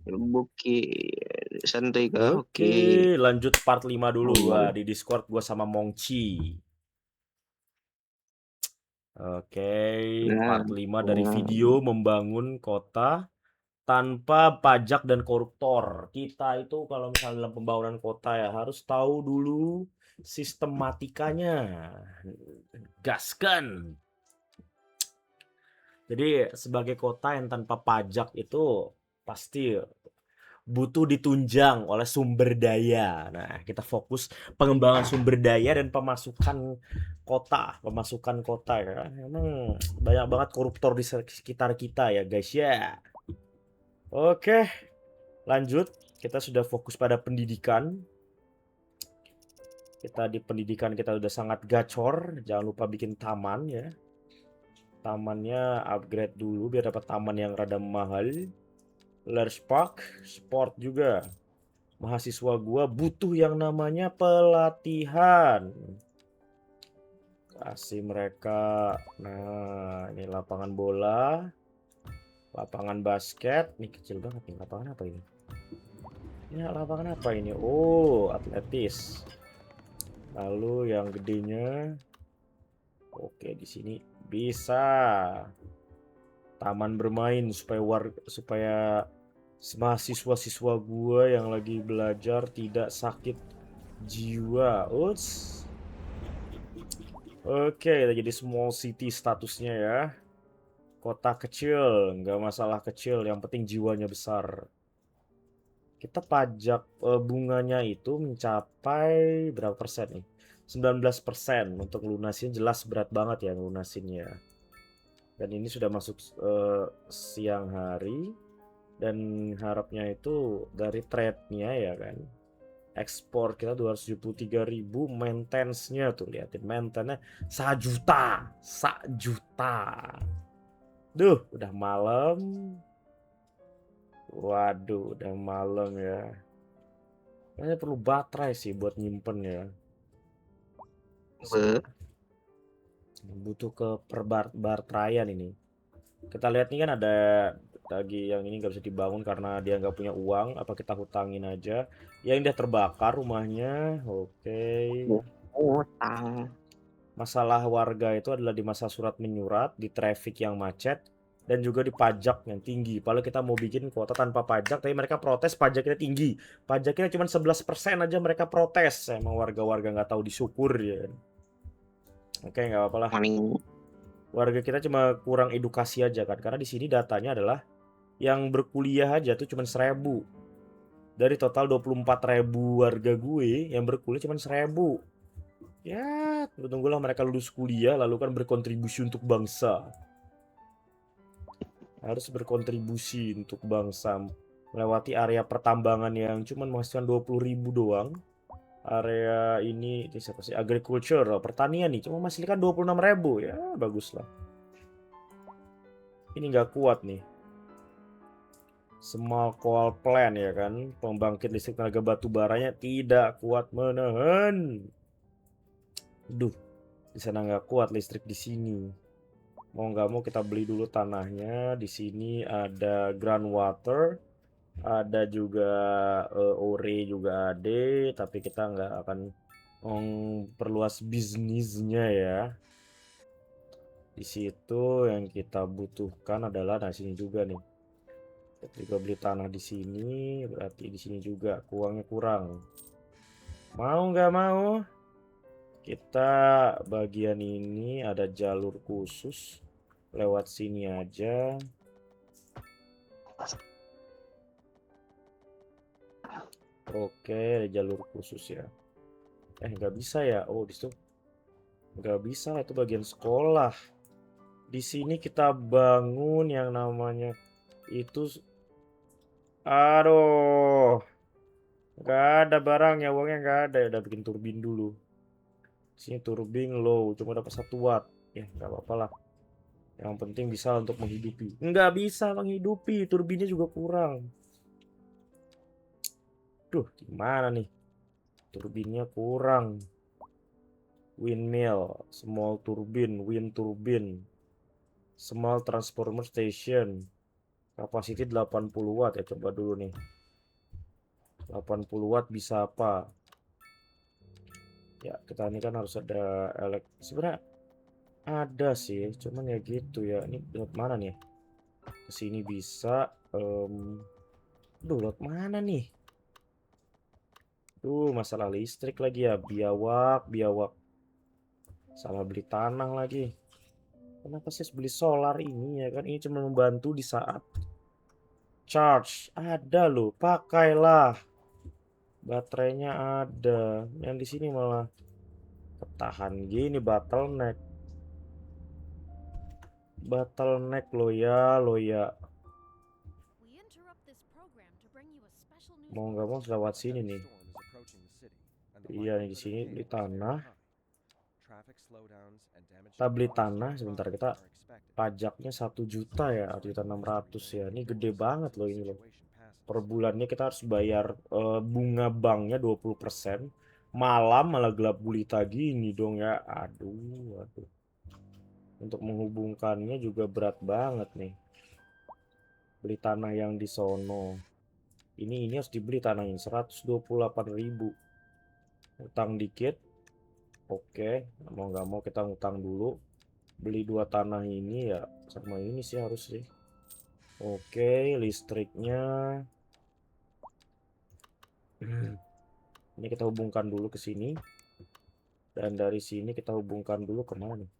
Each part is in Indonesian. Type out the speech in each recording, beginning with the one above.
Oke, santai kah? Oke, Oke. lanjut part 5 dulu gua Aman. di Discord gua sama Mongchi. Oke, Nah, part 5 dari nah, video membangun kota tanpa pajak dan koruptor. Kita itu kalau misalnya dalam pembangunan kota ya harus tahu dulu sistematikanya. Gaskan. Jadi sebagai kota yang tanpa pajak itu pasti butuh ditunjang oleh sumber daya. Nah, kita fokus pengembangan sumber daya dan pemasukan kota ya. Emang banyak banget koruptor di sekitar kita ya, guys ya. Oke, lanjut. Kita sudah fokus pada pendidikan. Kita di pendidikan kita sudah sangat gacor. Jangan lupa bikin taman ya. Tamannya upgrade dulu biar dapat taman yang rada mahal. Large park, sport juga. Mahasiswa gua butuh yang namanya pelatihan. Kasih mereka. Nah, ini lapangan bola, lapangan basket. Ini kecil banget nih. Lapangan apa ini? Ini lapangan apa ini? Oh, atletis. Lalu yang gedenya. Oke, di sini bisa taman bermain supaya mahasiswa-siswa gua yang lagi belajar tidak sakit jiwa. Uts. Oke, jadi small city statusnya ya. Kota kecil, nggak masalah kecil, yang penting jiwanya besar. Kita pajak bunganya itu mencapai berapa persen nih? 19% untuk lunasin, jelas berat banget ya lunasinnya. Dan ini sudah masuk siang hari dan harapnya itu dari trade-nya ya kan. Ekspor kita 273.000, maintenance-nya tuh liatin maintenance-nya 1 juta. 1 juta. Duh, udah malam. Waduh, udah malam ya. Kayaknya perlu baterai sih buat nyimpen ya. be. Butuh ke perbateraian ini. Kita lihat nih kan ada lagi yang ini nggak bisa dibangun karena dia nggak punya uang. Apa kita hutangin aja? Yang dia terbakar rumahnya. Oke. Utang. Masalah warga itu adalah di masa surat menyurat, di traffic yang macet, dan juga di pajak yang tinggi. Padahal kita mau bikin kota tanpa pajak, tapi mereka protes pajaknya tinggi. Pajaknya cuma 11% aja mereka protes. Emang warga-warga nggak tahu disyukur ya. Oke, nggak apa-apa lah. Maning. Warga kita cuma kurang edukasi aja kan. Karena di sini datanya adalah yang berkuliah aja tuh cuma 1.000. Dari total 24.000 warga gue yang berkuliah cuma 1.000. Ya, tunggulah mereka lulus kuliah lalu kan berkontribusi untuk bangsa. Harus berkontribusi untuk bangsa. Melewati area pertambangan yang cuma menghasilkan 20.000 doang. Area ini siapa sih? Agriculture, pertanian nih. Cuma menghasilkan 26.000. Ya, bagus lah. Ini nggak kuat nih. Small coal plant ya kan. Pembangkit listrik tenaga batu baranya tidak kuat menahan. Duh, di sana nggak kuat listrik di sini. Mau nggak mau kita beli dulu tanahnya. Di sini ada groundwater, ada juga ore juga ada, tapi kita nggak akan memperluas bisnisnya ya. Di situ yang kita butuhkan adalah, nah sini juga nih. Ketika beli tanah di sini, berarti di sini juga uangnya kurang. Mau nggak mau, kita bagian ini ada jalur khusus lewat sini aja. Oke, ada jalur khusus ya. Nggak bisa ya. Oh, di situ nggak bisa, itu bagian sekolah. Di sini kita bangun yang namanya itu. Aduh, nggak ada barangnya, uangnya nggak ada. Ya udah bikin turbin dulu. Sini turbin low, cuma dapat 1 watt. Ya nggak apa-apa lah. Yang penting bisa untuk menghidupi. Nggak bisa menghidupi, turbinnya juga kurang. Duh, gimana nih? Turbinnya kurang. Windmill, small turbine, wind turbine, small transformer station. Capacity 80 watt ya, coba dulu nih. 80 watt bisa apa? Ya, kita ini kan harus ada sebenarnya ada sih, cuman ya gitu ya. Ini lewat mana nih? Kesini bisa. Lewat mana nih? Masalah listrik lagi ya. Biawak, biawak. Salah beli tanah lagi. Kenapa sih harus beli solar ini ya kan? Ini cuma membantu di saat charge. Ada loh, pakailah. Baterainya ada. Yang di sini malah ketahan gini, bottleneck. Bottleneck lo ya, lo ya. Mau nggak mau lewat sini nih. Iya nih, di sini di tanah. Kita beli tanah sebentar, kita pajaknya 1 juta ya, 1.600.000 ya. Ini gede banget loh ini loh. Per bulannya kita harus bayar bunga banknya 20%. Malam malah gelap gulita gini dong ya. Aduh, aduh. Untuk menghubungkannya juga berat banget nih. Beli tanah yang di sono. Ini harus dibeli tanahnya 128.000. Utang dikit. Oke, mau nggak mau kita ngutang dulu. Beli 2 tanah ini ya, sama ini sih harus sih. Oke, listriknya. Ini kita hubungkan dulu ke sini. Dan dari sini kita hubungkan dulu ke mana nih?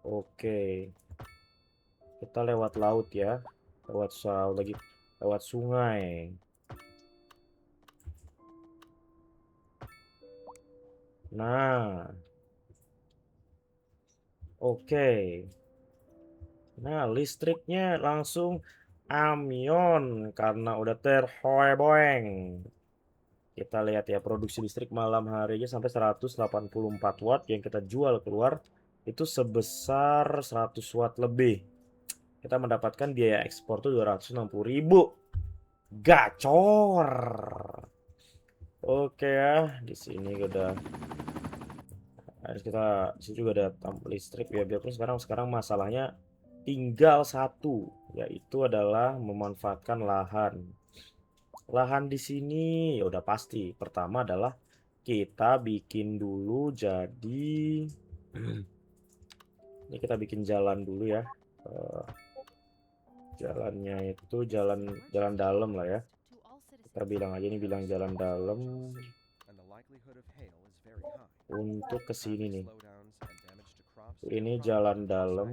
Oke. Kita lewat laut ya. Lewat sungai. Nah. Oke. Nah, listriknya langsung amyon karena udah terheboeng. Kita lihat ya, produksi listrik malam harinya sampai 184 watt, yang kita jual keluar itu sebesar 100 watt lebih. Kita mendapatkan biaya ekspor tuh 260.000. Gacor. Oke ya, di sini udah di sini juga ada listrik ya. Biarpun sekarang masalahnya tinggal satu, yaitu adalah memanfaatkan lahan. Lahan di sini ya udah pasti. Pertama adalah kita bikin dulu jadi ini kita bikin jalan dulu ya. Jalannya itu jalan dalam lah ya. Kita bilang aja ini bilang jalan dalam untuk ke sini nih. Ini jalan dalam.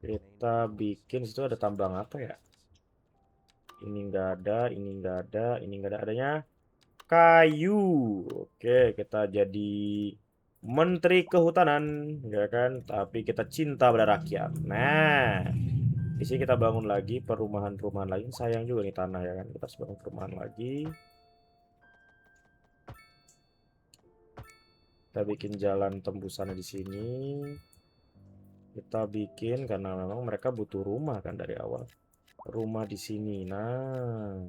Kita bikin situ ada tambang apa ya? Ini enggak ada, ini enggak ada, ini enggak ada, adanya kayu. Oke, kita jadi menteri kehutanan ya kan, tapi kita cinta pada rakyat. Nah, di sini kita bangun lagi perumahan-perumahan lagi. Sayang juga nih tanah ya kan, kita harus bangun perumahan lagi. Kita bikin jalan tembusannya di sini. Kita bikin karena memang mereka butuh rumah kan dari awal. Rumah di sini. Nah,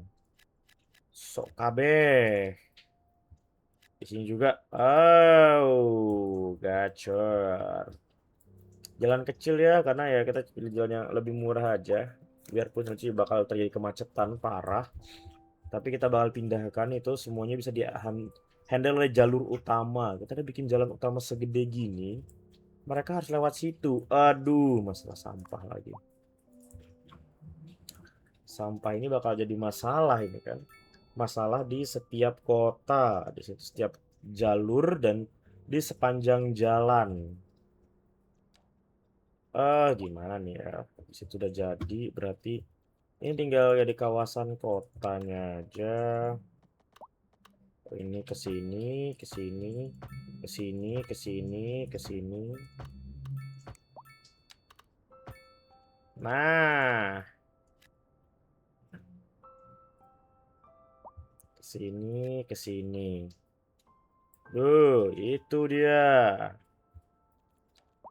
sok kabeh. Di sini juga. Oh, gacor. Jalan kecil ya, karena ya kita pilih jalan yang lebih murah aja. Biarpun nanti bakal terjadi kemacetan parah, tapi kita bakal pindahkan itu semuanya bisa di handle oleh jalur utama. Kita udah bikin jalan utama segede gini, mereka harus lewat situ. Aduh, masalah sampah lagi. Sampah ini bakal jadi masalah ini kan. Masalah di setiap kota, di setiap jalur dan di sepanjang jalan. Gimana nih ya? Di situ udah jadi, berarti ini tinggal ya di kawasan kotanya aja. Ini ke sini, ke sini, ke sini, ke sini, ke sini. Nah, ke sini, ke sini. Itu dia.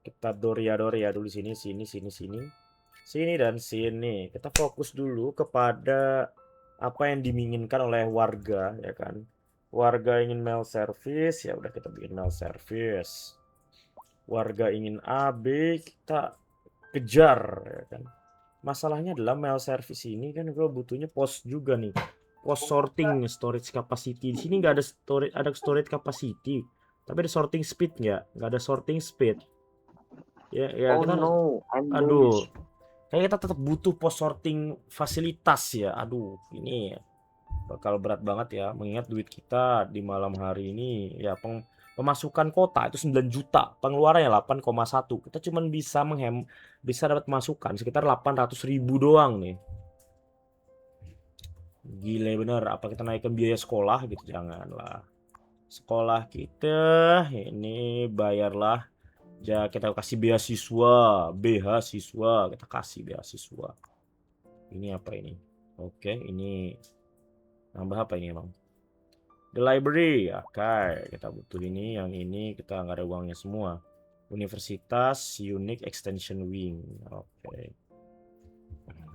Kita doria-doria dulu sini, sini, sini, sini. Sini dan sini. Kita fokus dulu kepada apa yang diinginkan oleh warga, ya kan? Warga ingin mail service, ya udah kita bikin mail service. Warga ingin AB, kita kejar, ya kan. Masalahnya adalah mail service ini kan gue butuhnya post juga nih. Post sorting storage capacity. Di sini nggak ada storage capacity, tapi ada sorting speed nggak ada sorting speed. Ya Oh kita harus, no, I'm aduh, damaged. kayak kita tetap butuh post sorting fasilitas ya. Aduh, ini bakal berat banget ya, mengingat duit kita di malam hari ini ya pemasukan kota itu 9 juta, pengeluarannya 8,1. Kita cuman bisa dapat masukan sekitar 800.000 doang nih. Gile bener, apa kita naikkan biaya sekolah gitu? Janganlah. Sekolah kita ini bayarlah, ya kita kasih beasiswa, siswa, kita kasih beasiswa. Ini apa ini? Oke, ini nambah apa ini emang? The library, oke, kita butuh ini, yang ini kita nggak ada uangnya semua. Universitas, unique extension wing, oke.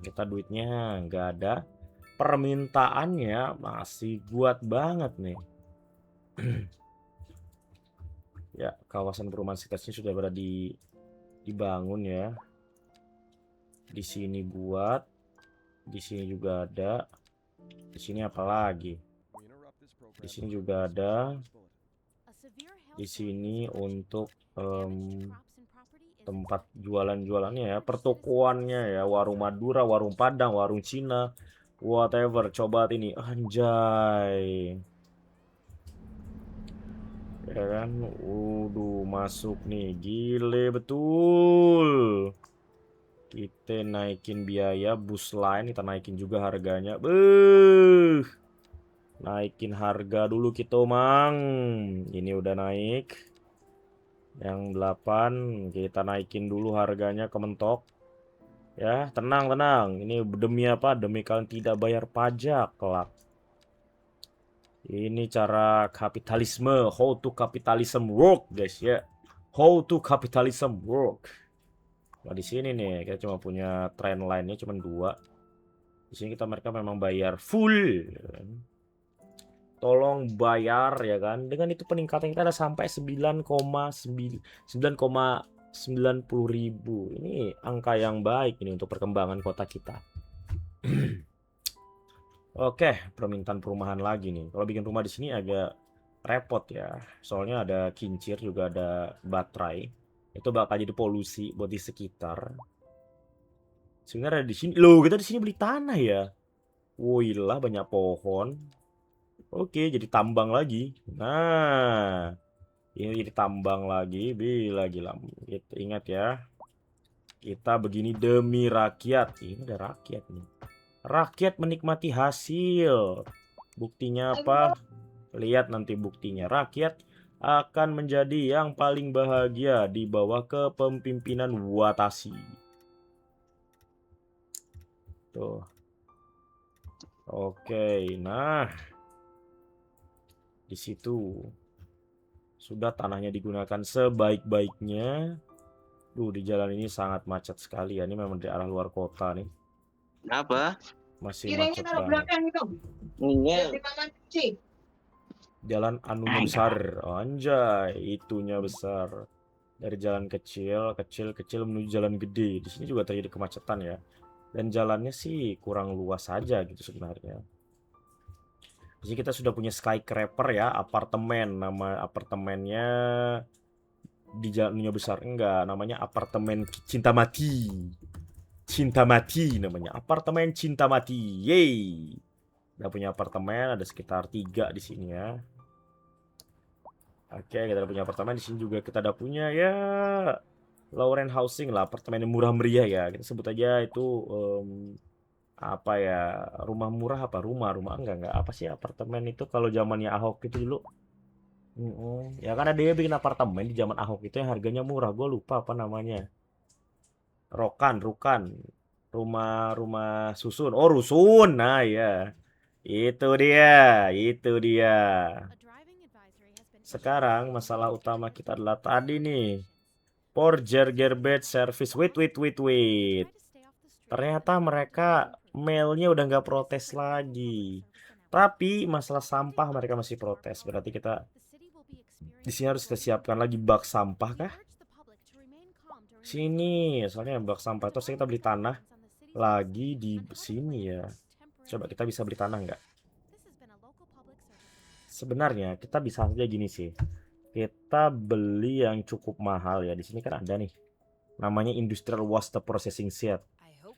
Kita duitnya nggak ada, permintaannya masih kuat banget nih. Ya, kawasan perumahan sekitarnya sudah berada dibangun ya. Di sini buat, di sini juga ada, di sini apa lagi? Di sini juga ada. Di sini untuk tempat jualan-jualannya ya, pertokoannya ya, warung Madura, warung Padang, warung Cina, whatever. Coba ini, anjay. Ya kan, masuk nih, gile betul. Kita naikin biaya bus lain, kita naikin juga harganya. Naikin harga dulu kita, Mang. Ini udah naik. Yang 8 kita naikin dulu harganya, kementok. Ya, tenang. Ini demi apa? Demi kalian tidak bayar pajak kelak. Ini cara kapitalisme, how to capitalism work, guys ya. How to capitalism work. Nah, di sini nih kita cuma punya trend line-nya cuma 2. Di sini mereka memang bayar full, ya kan? Tolong bayar ya kan. Dengan itu peningkatan kita ada sampai 9,90 ribu. Ini angka yang baik ini untuk perkembangan kota kita. Oke, permintaan perumahan lagi nih. Kalau bikin rumah di sini agak repot ya. Soalnya ada kincir, juga ada baterai. Itu bakal jadi polusi buat di sekitar. Sebenarnya di sini, loh, kita di sini beli tanah ya. Woi lah, banyak pohon. Oke, jadi tambang lagi. Nah, ini jadi tambang lagi. Gila. Ingat ya, kita begini demi rakyat. Ini ada rakyat nih. Rakyat menikmati hasil. Buktinya apa? Lihat nanti buktinya. Rakyat akan menjadi yang paling bahagia di bawah kepemimpinan Watashi. Tuh. Oke, nah. Di situ sudah tanahnya digunakan sebaik-baiknya. Di jalan ini sangat macet sekali ya. Ini memang di arah luar kota nih. Kenapa? Masih macet banget. Iya. Jalan anunya besar. Anjay, itunya besar. Dari jalan kecil menuju jalan gede. Di sini juga terjadi kemacetan ya. Dan jalannya sih kurang luas saja gitu sebenarnya. Di sini kita sudah punya skyscraper ya, apartemen. Nama apartemennya di jalannya besar, enggak, namanya apartemen cinta mati. Cinta mati namanya, apartemen cinta mati. Yeay. Udah punya apartemen, ada sekitar 3 di sini ya. Oke, kita udah punya apartemen di sini juga, kita udah punya ya Lauren Housing lah, apartemen yang murah meriah ya. Kita sebut aja itu apa ya, rumah murah apa rumah enggak apa sih apartemen itu kalau zamannya Ahok itu dulu. Ya kan ada dia bikin apartemen di zaman Ahok itu yang harganya murah, gue lupa apa namanya. Rukan, rumah susun. Oh, rusun. Nah ya, itu dia. Sekarang masalah utama kita adalah tadi nih, Porger Garbage Service. Wait. Ternyata mereka mailnya udah nggak protes lagi. Tapi masalah sampah mereka masih protes. Berarti kita di sini harus kita siapkan lagi bak sampah kah? Sini, soalnya bak sampah itu kita beli tanah lagi di sini ya. Coba kita bisa beli tanah nggak? Sebenarnya kita bisa aja gini sih. Kita beli yang cukup mahal ya. Di sini kan ada nih. Namanya Industrial Waste Processing Shed.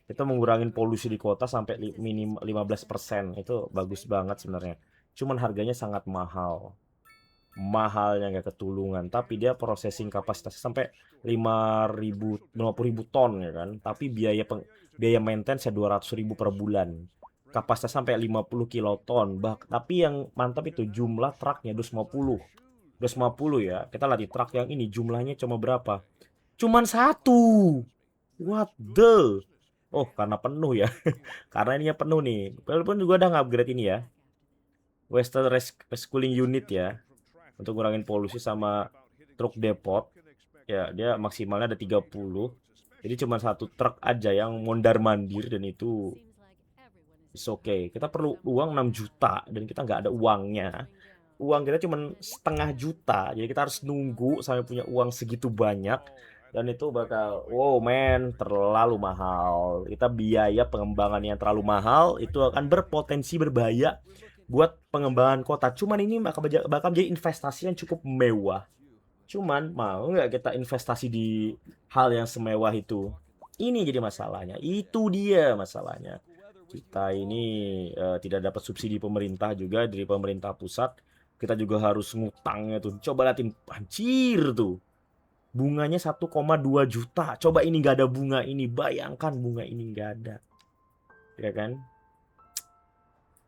Kita mengurangin polusi di kota sampai minim 15%. Itu bagus banget sebenarnya. Cuman harganya sangat mahal. Mahalnya nggak ketulungan, tapi dia processing kapasitasnya sampai 50.000 ton ya kan. Tapi biaya maintenance 200.000 per bulan. Kapasitas sampai 50 kiloton. Tapi yang mantap itu jumlah truknya 250. 250 ya. Kita lihat di truk yang ini jumlahnya cuma berapa? Cuman satu. What the? Oh, karena penuh ya. Karena ininya penuh nih. Walaupun juga udah nge-upgrade ini ya. Western Recycling Unit ya. Untuk ngurangin polusi sama truk depot. Ya, dia maksimalnya ada 30. Jadi cuma satu truk aja yang mondar-mandir dan itu is okay. Kita perlu uang 6 juta dan kita nggak ada uangnya. Uang kita cuma setengah juta. Jadi kita harus nunggu sampai punya uang segitu banyak. Dan itu bakal, wow men, terlalu mahal. Kita biaya pengembangan yang terlalu mahal, itu akan berpotensi berbahaya buat pengembangan kota. Cuman ini bakal menjadi investasi yang cukup mewah. Cuman mau nggak kita investasi di hal yang semewah itu? Ini jadi masalahnya. Itu dia masalahnya. Kita ini tidak dapat subsidi pemerintah juga dari pemerintah pusat. Kita juga harus ngutangnya tuh. Coba liatin, anjir tuh. Bunganya 1,2 juta. Coba ini nggak ada bunga ini. Bayangkan bunga ini nggak ada. Ya kan?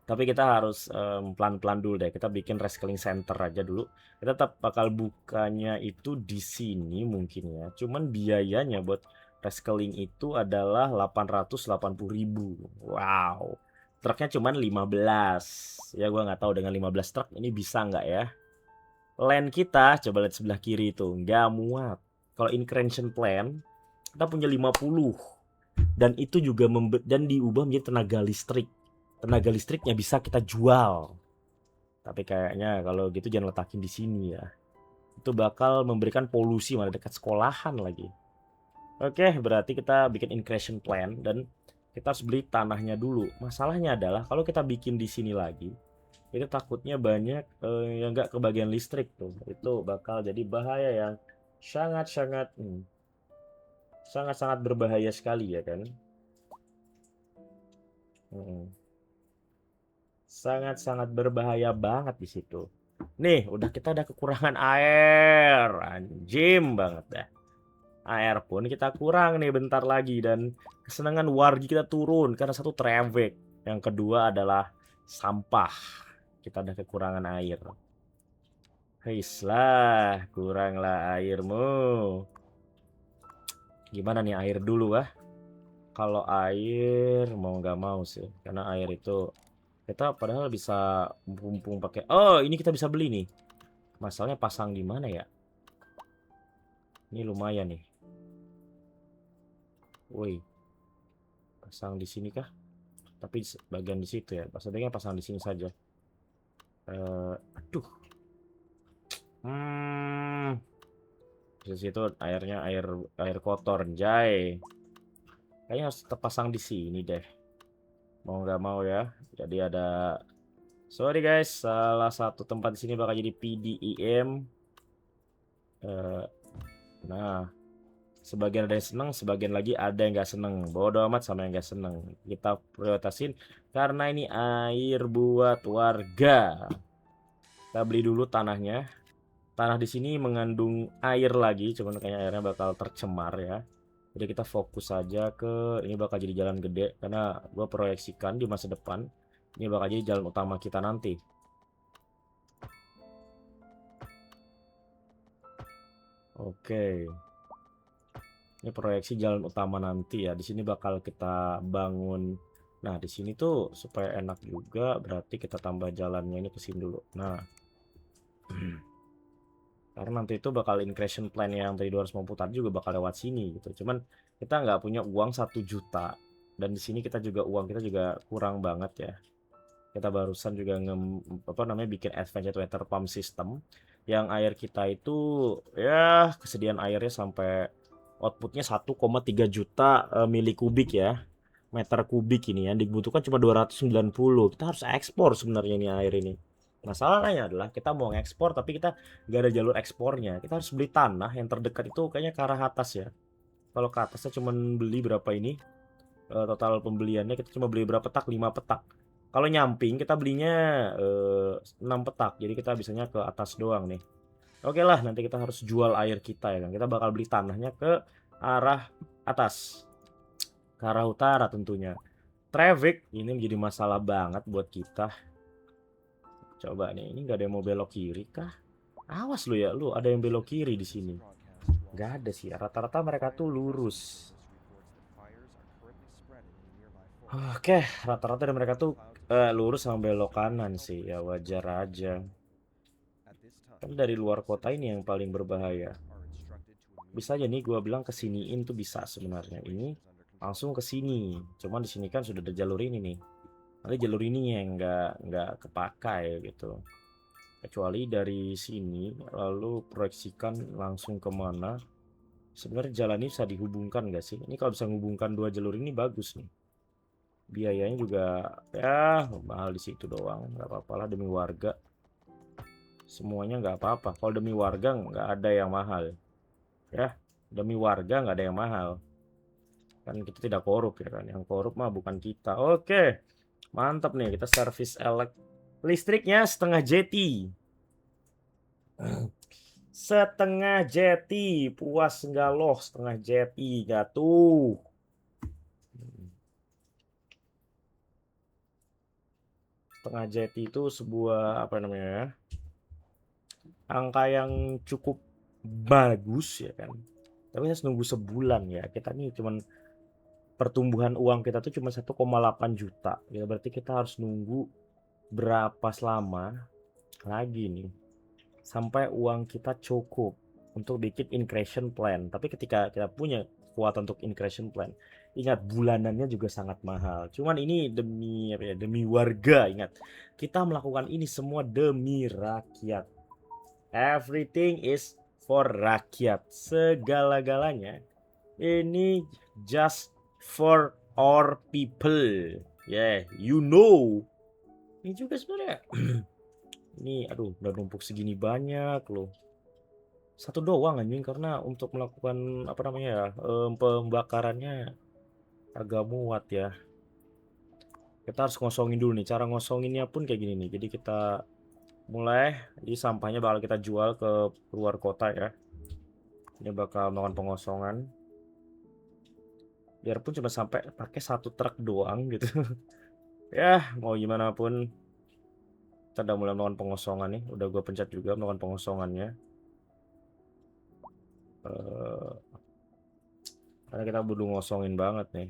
Tapi kita harus pelan-pelan dulu deh. Kita bikin recycling center aja dulu. Kita tetap bakal bukanya itu di sini mungkin ya. Cuman biayanya buat recycling itu adalah 880.000. Wow. Truknya cuman 15. Ya gua nggak tahu dengan 15 truk ini bisa nggak ya. Land kita coba lihat sebelah kiri itu nggak muat. Kalau incrementation plan kita punya 50. Dan itu juga dan diubah menjadi tenaga listrik. Tenaga listriknya bisa kita jual. Tapi kayaknya kalau gitu jangan letakin di sini ya. Itu bakal memberikan polusi malah dekat sekolahan lagi. Oke, berarti kita bikin incrementation plan dan kita harus beli tanahnya dulu. Masalahnya adalah kalau kita bikin di sini lagi, itu takutnya banyak yang nggak kebagian listrik tuh. Itu bakal jadi bahaya yang sangat-sangat sangat-sangat berbahaya sekali ya kan. Sangat-sangat berbahaya banget di situ. Nih, kita udah kekurangan air. Anjim banget dah. Air pun kita kurang nih bentar lagi dan kesenangan wargi kita turun karena satu traffic. Yang kedua adalah sampah. Kita udah kekurangan air. Heislah, kuranglah airmu. Gimana nih air dulu ah? Kalau air mau nggak mau sih, karena air itu kita padahal bisa mumpung pakai. Oh, ini kita bisa beli nih. Masalahnya pasang di mana ya? Ini lumayan nih. Woi. Pasang di sini kah? Tapi bagian di situ ya. Sebaiknya pasang di sini saja. Aduh. Di situ airnya air kotor, jay. Kayaknya harus terpasang di sini deh. Mau nggak mau ya. Jadi ada, sorry guys, salah satu tempat di sini bakal jadi PDEM. Nah, sebagian ada yang seneng, sebagian lagi ada yang nggak seneng. Bodoh amat sama yang nggak seneng. Kita prioritasin karena ini air buat warga. Kita beli dulu tanahnya. Tanah di sini mengandung air lagi, cuman kayaknya airnya bakal tercemar ya. Jadi kita fokus saja ke ini bakal jadi jalan gede karena gue proyeksikan di masa depan ini bakal jadi jalan utama kita nanti. Oke. Ini proyeksi jalan utama nanti ya. Di sini bakal kita bangun. Nah, di sini tuh supaya enak juga berarti kita tambah jalannya ini ke sini dulu. Nah. Karena nanti itu bakal incrementation plan yang tadi 250 tadi juga bakal lewat sini gitu. Cuman kita nggak punya uang 1 juta. Dan di sini kita juga uang kita juga kurang banget ya. Kita barusan juga bikin advanced water pump system yang air kita itu ya kesediaan airnya sampai Outputnya 1,3 juta mili kubik ya, meter kubik ini yang dibutuhkan cuma 290. Kita harus ekspor sebenarnya ini air ini. Masalahnya adalah kita mau ekspor tapi kita nggak ada jalur ekspornya. Kita harus beli tanah yang terdekat itu kayaknya ke arah atas ya. Kalau ke atasnya cuma beli berapa ini? Total pembeliannya kita cuma beli berapa petak? 5 petak. Kalau nyamping kita belinya 6 petak. Jadi kita bisanya ke atas doang nih. Oke lah, nanti kita harus jual air kita ya kan. Kita bakal beli tanahnya ke arah atas, ke arah utara tentunya. Traffic ini menjadi masalah banget buat kita. Coba nih, ini nggak ada yang mau belok kiri kah? Awas lu ya, lu ada yang belok kiri di sini. Nggak ada sih, rata-rata mereka tuh lurus. Oke, rata-rata dari mereka tuh lurus sama belok kanan sih, ya wajar aja. Kan dari luar kota ini yang paling berbahaya. Bisa aja nih gua bilang kesiniin tuh bisa sebenarnya. Ini langsung ke sini. Cuman di sini kan sudah ada jalur ini nih. Nanti jalur ini yang nggak kepakai gitu. Kecuali dari sini lalu proyeksikan langsung kemana. Sebenarnya jalan ini bisa dihubungkan nggak sih? Ini kalau bisa menghubungkan dua jalur ini bagus nih. Biayanya juga ya mahal di situ doang. Nggak apa-apa lah demi warga. Semuanya nggak apa-apa. Kalau demi warga nggak ada yang mahal. Ya, demi warga nggak ada yang mahal. Kan kita tidak korup ya kan. Yang korup mah bukan kita. Oke, mantap nih. Kita servis listriknya setengah jeti. Setengah jeti. Puas nggak loh setengah jeti. Gak tuh. Setengah jeti itu sebuah apa namanya ya, angka yang cukup bagus ya kan. Tapi harus nunggu sebulan ya. Kita nih cuman pertumbuhan uang kita tuh cuma 1,8 juta. Ya berarti kita harus nunggu berapa lama lagi nih sampai uang kita cukup untuk bikin increase plan. Tapi ketika kita punya kekuatan untuk increase plan, ingat bulanannya juga sangat mahal. Cuman ini demi apa ya? Demi warga. Ingat, kita melakukan ini semua demi rakyat. Everything is for rakyat. Segala-galanya ini just for our people. Yeah, you know. Ini juga sebenarnya. Ini aduh udah numpuk segini banyak loh. Satu doang anjing karena untuk melakukan apa namanya ya, pembakarannya agak muat ya. Kita harus ngosongin dulu nih. Cara ngosonginnya pun kayak gini nih. Jadi kita mulai, jadi sampahnya bakal kita jual ke luar kota ya. Ini bakal melakukan pengosongan. Biarpun cuma sampai pakai satu truk doang gitu. Ya, mau gimana pun kita udah mulai melakukan pengosongan nih. Udah gue pencet juga melakukan pengosongannya. Karena kita butuh ngosongin banget nih.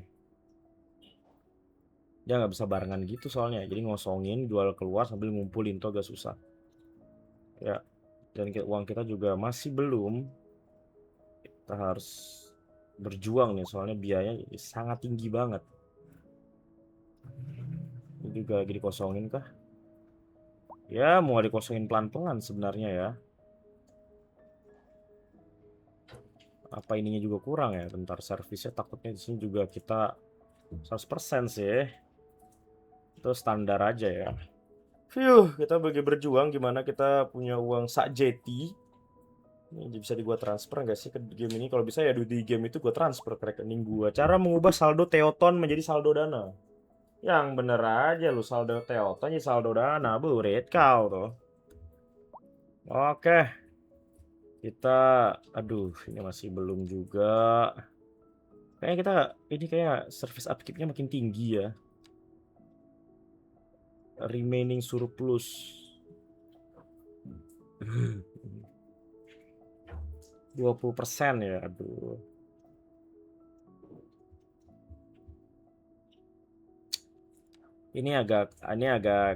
Dia nggak bisa barengan gitu soalnya. Jadi ngosongin, jual keluar sambil ngumpulin tuh agak susah. Ya, dan uang kita juga masih belum. Kita harus berjuang nih soalnya biayanya sangat tinggi banget. Ini juga lagi dikosongin kah? Ya, mau dikosongin pelan-pelan sebenarnya ya. Apa ininya juga kurang ya? Bentar, servisnya takutnya di sini juga kita 100% sih. Itu standar aja ya. Kita bagi berjuang gimana kita punya uang sak jeti. Ini bisa gua transfer nggak sih ke game ini? Kalau bisa ya di game itu gua transfer ke rekening gua. Cara mengubah saldo Teoton menjadi saldo Dana. Yang bener aja lu, saldo Teoton jadi saldo Dana, buret kau tuh. Oke. Kita aduh, ini masih belum juga. Kayaknya kita ini kayak service upkeep-nya makin tinggi ya. Remaining surplus 20% ya, aduh. Ini agak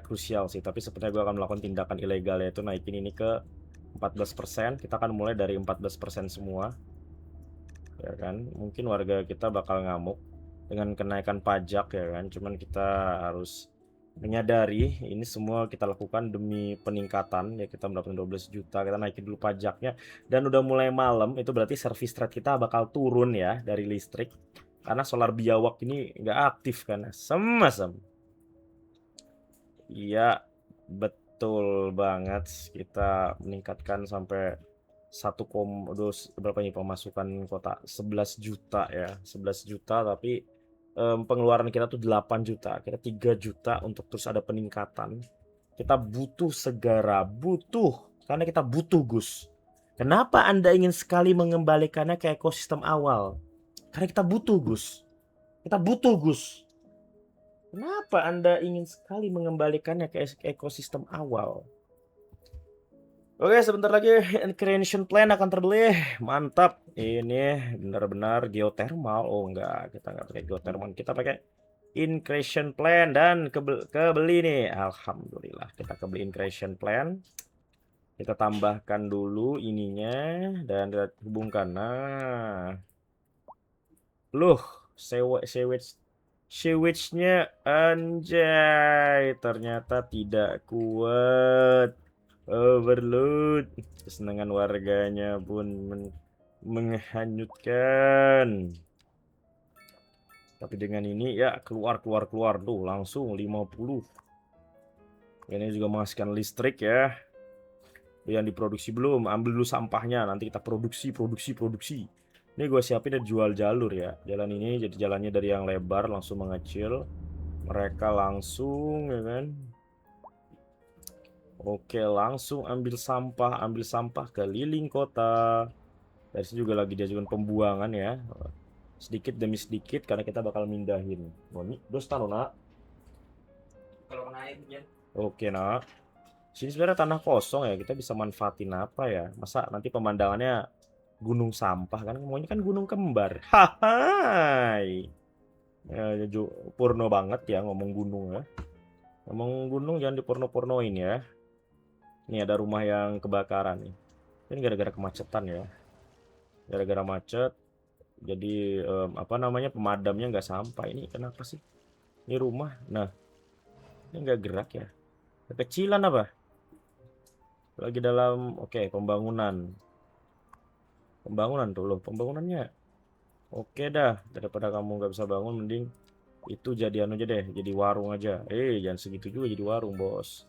krusial sih, tapi sepertinya gue akan melakukan tindakan ilegal yaitu naikin ini ke 14%. Kita akan mulai dari 14% semua. Ya kan? Mungkin warga kita bakal ngamuk dengan kenaikan pajak ya kan. Cuman kita harus menyadari ini semua kita lakukan demi peningkatan ya, kita mendapatkan 12 juta, kita naikin dulu pajaknya, dan udah mulai malam itu berarti service rate kita bakal turun ya dari listrik karena solar biawak ini nggak aktif kan, asem. Iya, betul banget, kita meningkatkan sampai berapa nih pemasukan kota, 11 juta ya, 11 juta, tapi pengeluaran kita tuh 8 juta, kita 3 juta untuk terus ada peningkatan. Kita butuh segera, karena kita butuh, Gus. Kenapa Anda ingin sekali mengembalikannya ke ekosistem awal? Karena kita butuh, Gus. Kita butuh, Gus. Kenapa Anda ingin sekali mengembalikannya ke ekosistem awal? Oke, sebentar lagi Increation Plan akan terbeli. Mantap. Ini benar-benar geothermal. Oh enggak, kita nggak pakai geothermal. Kita pakai Increation Plan dan kebeli nih. Alhamdulillah, kita kebeli Increation Plan. Kita tambahkan dulu ininya dan kita hubungkan. Nah, loh, sewage-nya anjay, ternyata tidak kuat. Overload. Kesenangan warganya pun menghanyutkan. Tapi dengan ini ya keluar tuh langsung 50. Ini juga menghasilkan listrik ya. Yang diproduksi belum, ambil dulu sampahnya, nanti kita produksi. Ini gue siapin dan jual jalur ya. Jalan ini jadi jalannya dari yang lebar langsung mengecil. Mereka langsung ya kan. Oke, langsung ambil sampah keliling kota. Dari sini juga lagi diajukan pembuangan ya. Sedikit demi sedikit karena kita bakal mindahin. Ini dostano, nak. Kalau naik ya. Oke, nak. Sini sebenarnya tanah kosong ya, kita bisa manfaatin apa ya? Masa nanti pemandangannya gunung sampah kan? Maunya kan gunung kembar. Hai. Ya, porno banget ya ngomong gunung ya. Ngomong gunung jangan diporno-pornoin ya. Ini ada rumah yang kebakaran nih. Ini gara-gara kemacetan ya. Gara-gara macet. Jadi apa namanya, pemadamnya nggak sampai. Ini kenapa sih? Ini rumah. Nah, ini nggak gerak ya. Kekecilan apa? Lagi dalam pembangunan. Pembangunan tuh loh, pembangunannya. Oke dah, daripada kamu nggak bisa bangun, mending itu jadi anu aja deh, jadi warung aja. Jangan segitu juga jadi warung, bos.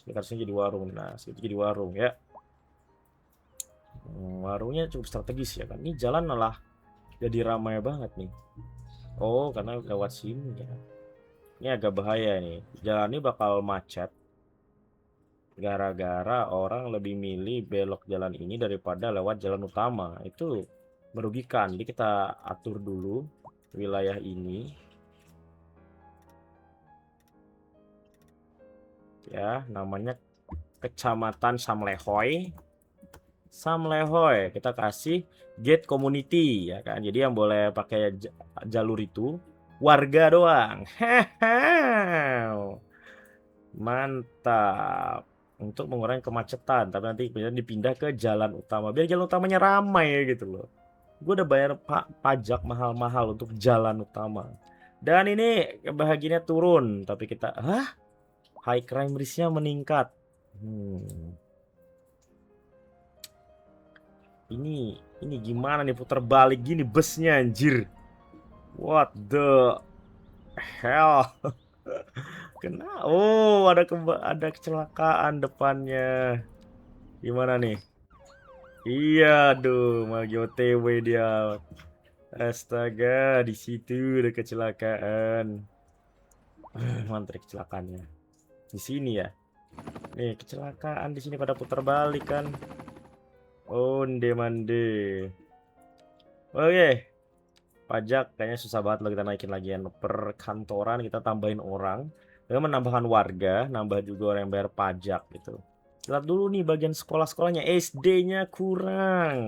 Sekitar sini jadi warung. Nah, segitu jadi warung ya. Warungnya cukup strategis ya kan. Ini jalan malah jadi ramai banget nih. Oh, karena lewat sini ya. Ini agak bahaya nih. Jalan ini bakal macet. Gara-gara orang lebih milih belok jalan ini daripada lewat jalan utama. Itu merugikan. Jadi kita atur dulu wilayah ini. Ya, namanya Kecamatan Samlehoy. Kita kasih gate community ya kan. Jadi yang boleh pakai jalur itu warga doang. Mantap. Untuk mengurangi kemacetan, tapi nanti dipindah ke jalan utama biar jalan utamanya ramai ya gitu loh. Gue udah bayar pajak mahal-mahal untuk jalan utama. Dan ini kebahagiaannya turun, tapi kita high crime risk-nya meningkat. Ini gimana nih putar balik gini busnya anjir. What the hell? Kena. Oh, ada kecelakaan depannya. Gimana nih? Iya, aduh, lagi OTW dia. Astaga, di situ ada kecelakaan. Mantap kecelakaannya. Di sini ya. Nih, kecelakaan di sini pada putar balik kan. Onde mande. Oke. Pajak kayaknya susah banget loh kita naikin lagi. Perkantoran kita tambahin orang. Dengan menambahkan warga, nambah juga orang yang bayar pajak gitu. Lihat dulu nih bagian sekolah-sekolahnya. SD-nya kurang.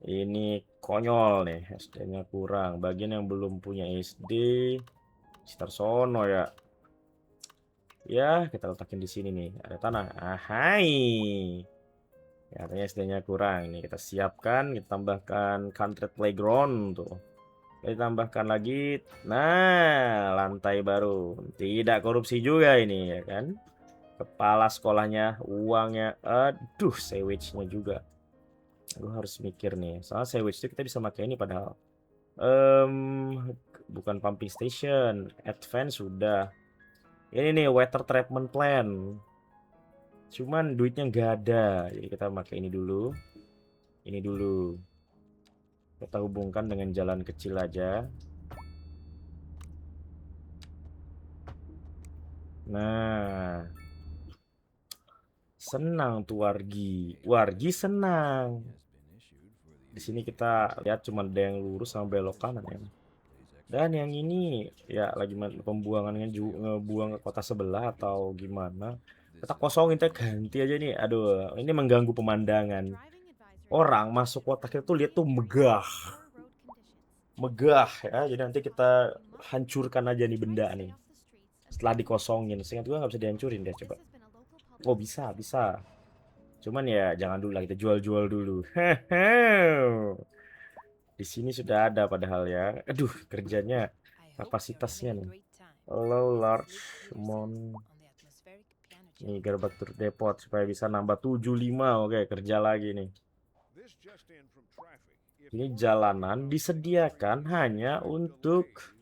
Ini konyol nih, SD-nya kurang. Bagian yang belum punya SD sekitar sono ya. Ya, kita letakin di sini nih. Ada tanah. Ahai. Ya, katanya SD-nya kurang. Ini kita siapkan, kita tambahkan country playground tuh. Ditambahkan lagi. Nah, lantai baru. Tidak korupsi juga ini ya kan. Kepala sekolahnya, uangnya. Aduh, sewage-nya juga. Gue harus mikir nih. Soalnya sewage itu kita bisa pakai ini padahal. Bukan pumping station. Advance sudah. Ini nih water treatment plant. Cuman duitnya nggak ada. Jadi kita pakai ini dulu. Ini dulu. Kita hubungkan dengan jalan kecil aja. Nah, senang tuh Wargi. Wargi senang. Di sini kita lihat cuma ada yang lurus sama belok kanan ya. Dan yang ini ya lagi pembuangannya ngebuang ke kota sebelah atau gimana. Kita kosongin, kita ganti aja nih. Aduh, ini mengganggu pemandangan. Orang masuk kota kita tuh lihat tuh megah. Megah ya. Jadi nanti kita hancurkan aja nih benda nih. Setelah dikosongin, seingat gue nggak bisa dihancurin deh, coba. Oh bisa, bisa. Cuman ya jangan dulu lah, kita jual-jual dulu. Di sini sudah ada padahal ya. Aduh, kerjanya kapasitasnya nih. Low large mon. Nih gerbang depot supaya bisa nambah 75. Oke, kerja lagi nih. Ini jalanan disediakan hanya untuk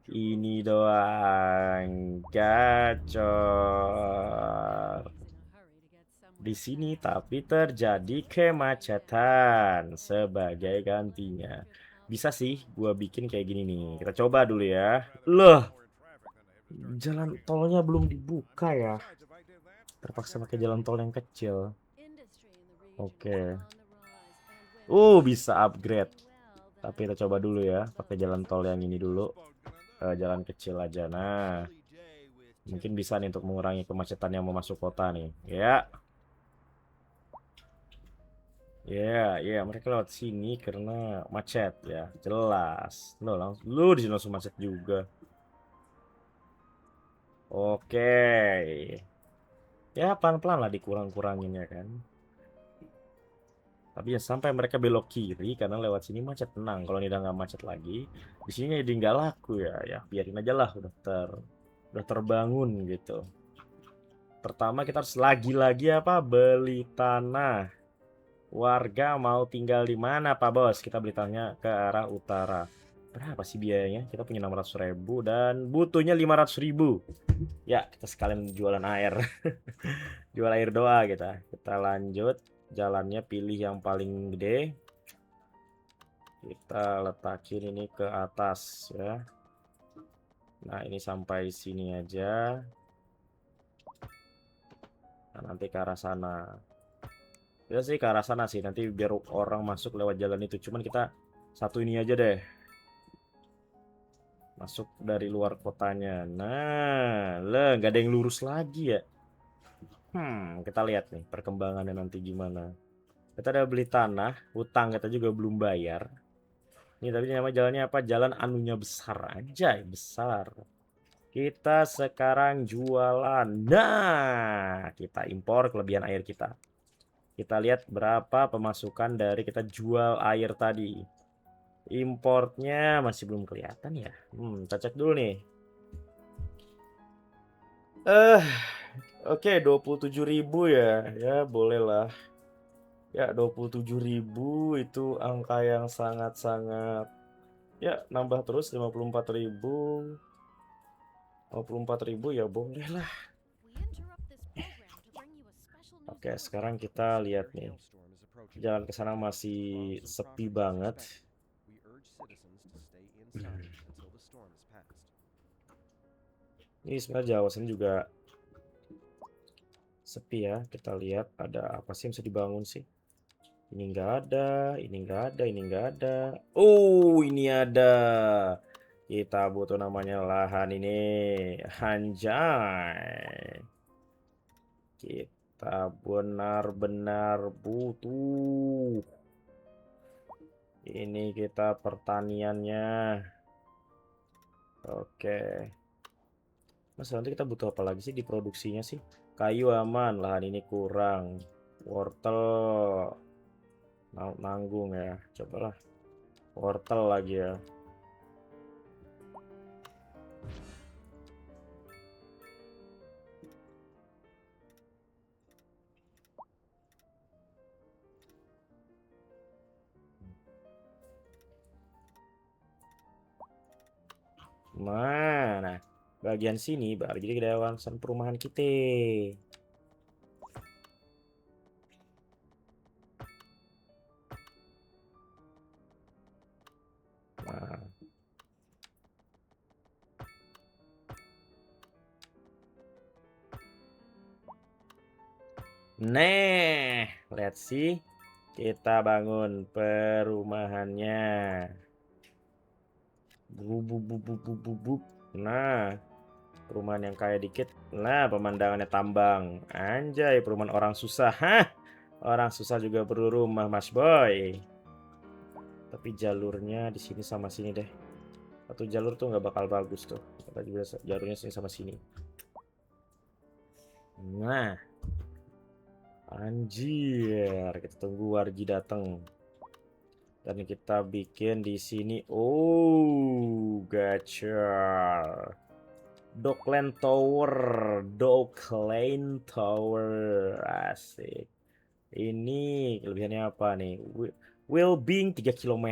ini doang. Gacor. Di sini tapi terjadi kemacetan sebagai gantinya. Bisa sih gua bikin kayak gini nih. Kita coba dulu ya. Loh, jalan tolnya belum dibuka ya. Terpaksa pakai jalan tol yang kecil. Oke. Bisa upgrade. Tapi kita coba dulu ya, pakai jalan tol yang ini dulu. Jalan kecil aja. Nah, mungkin bisa nih untuk mengurangi kemacetan yang mau masuk kota nih. Ya. Ya, mereka lewat sini karena macet ya, jelas. Lu di sini langsung macet juga. Oke. Ya, pelan-pelan lah dikurang-kurangin ya kan. Tapi ya sampai mereka belok kiri karena lewat sini macet, tenang. Kalau ini udah nggak macet lagi, di sini jadi nggak laku ya. Ya, biarin aja lah, udah terbangun gitu. Pertama kita harus lagi-lagi apa? Beli tanah. Warga mau tinggal di mana Pak Bos? Kita beli tanahnya ke arah utara. Berapa sih biayanya? Kita punya 600.000 dan butuhnya 500.000. Ya, kita sekalian jualan air. Jual air doa kita. Kita lanjut. Jalannya pilih yang paling gede. Kita letakin ini ke atas ya. Nah, ini sampai sini aja. Nah, nanti ke arah sana. Ya sih ke arah sana sih, nanti biar orang masuk lewat jalan itu. Cuman kita satu ini aja deh, masuk dari luar kotanya. Nah, lah nggak ada yang lurus lagi ya. Kita lihat nih perkembangannya nanti gimana. Kita udah beli tanah, hutang kita juga belum bayar. Ini tapi nama jalannya apa? Jalan anunya besar aja, besar. Kita sekarang jualan. Nah, kita impor kelebihan air kita. Kita lihat berapa pemasukan dari kita jual air tadi. Importnya masih belum kelihatan ya. Kita cek dulu nih. Oke, 27.000 ya. Ya, bolehlah. Ya, 27.000 itu angka yang sangat-sangat. Ya, nambah terus 54.000. 54.000 ya bolehlah. Oke, sekarang kita lihat nih. Jalan ke sana masih sepi banget. Ini sebenarnya Jawasan juga sepi ya. Kita lihat ada apa sih yang bisa dibangun sih. Ini enggak ada, ini enggak ada, ini enggak ada. Oh, ini ada. Kita butuh namanya lahan ini. Anjay. Kita benar-benar butuh. Ini kita pertaniannya. Oke. Mas nanti kita butuh apa lagi sih di produksinya sih? Kayu aman, lahan ini kurang. Wortel nanggung ya. Cobalah wortel lagi ya. Nah, bagian sini baru jadi kawasan perumahan kita. Nah, let's see. Kita bangun perumahannya. Bub. Nah, perumahan yang kaya dikit. Nah, pemandangannya tambang. Anjay, perumahan orang susah. Hah? Orang susah juga perlu rumah, Mas Boy. Tapi jalurnya di sini sama sini deh. Satu jalur tuh nggak bakal bagus tuh. Kita juga jalurnya sini sama sini. Nah, anjir, kita tunggu Warji datang. Dan kita bikin di sini. Oh, gacor. Dockland Tower, asik. Ini kelebihannya apa nih? Well-being 3 km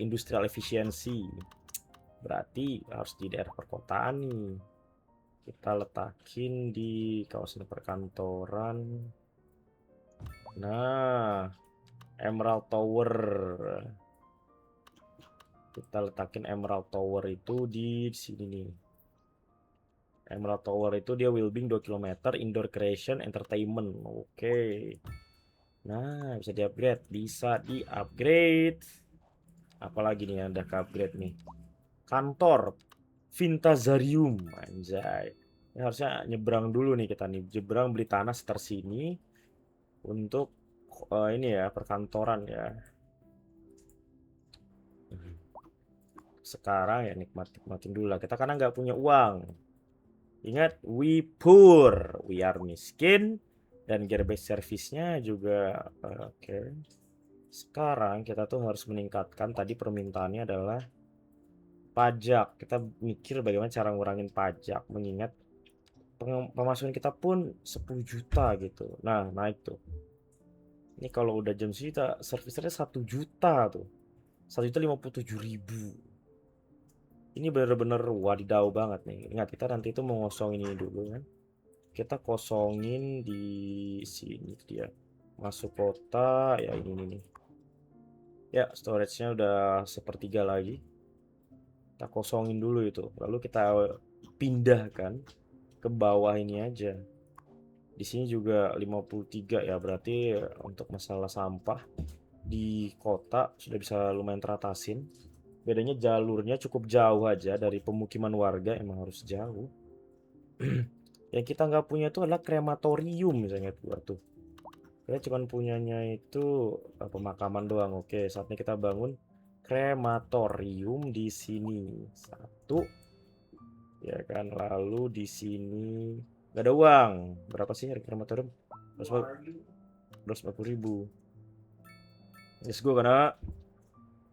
industrial efficiency. Berarti harus di daerah perkotaan nih. Kita letakin di kawasan perkantoran. Nah, Emerald Tower. Kita letakin Emerald Tower itu di sini nih. Emerald Tower itu dia well-being 2 km, indoor creation, entertainment. Oke. Nah, bisa di-upgrade. Apalagi nih yang udah ke-upgrade nih. Kantor Vintazarium, anjay. Ini harusnya nyebrang dulu nih kita nih. Nyebrang beli tanah sekitar sini untuk ini ya, perkantoran ya. Sekarang ya nikmatin dulu lah. Kita karena nggak punya uang. Ingat, we poor, we are miskin, dan gearbest service-nya juga oke. Sekarang kita tuh harus meningkatkan, tadi permintaannya adalah pajak. Kita mikir bagaimana cara ngurangin pajak, mengingat pemasukan kita pun 10 juta gitu. Nah, naik tuh. Ini kalau udah jam kita service-nya 1 juta tuh. 1.057.000. Ini bener-bener wadidaw banget nih. Ingat, kita nanti itu mau ngosongin ini dulu kan. Kita kosongin di sini dia. Masuk kota ya, ini nih. Ya, storage-nya udah sepertiga lagi. Kita kosongin dulu itu. Lalu kita pindahkan ke bawah ini aja. Di sini juga 53 ya, berarti untuk masalah sampah di kota sudah bisa lumayan teratasin. Bedanya jalurnya cukup jauh aja dari pemukiman warga, emang harus jauh. Yang kita nggak punya itu adalah krematorium misalnya tuh. Kita cuma punyanya itu pemakaman doang. Oke, saatnya kita bangun krematorium di sini. Satu, ya kan. Lalu di sini nggak ada uang. Berapa sih harga krematorium? 240.000. Yes, gue karena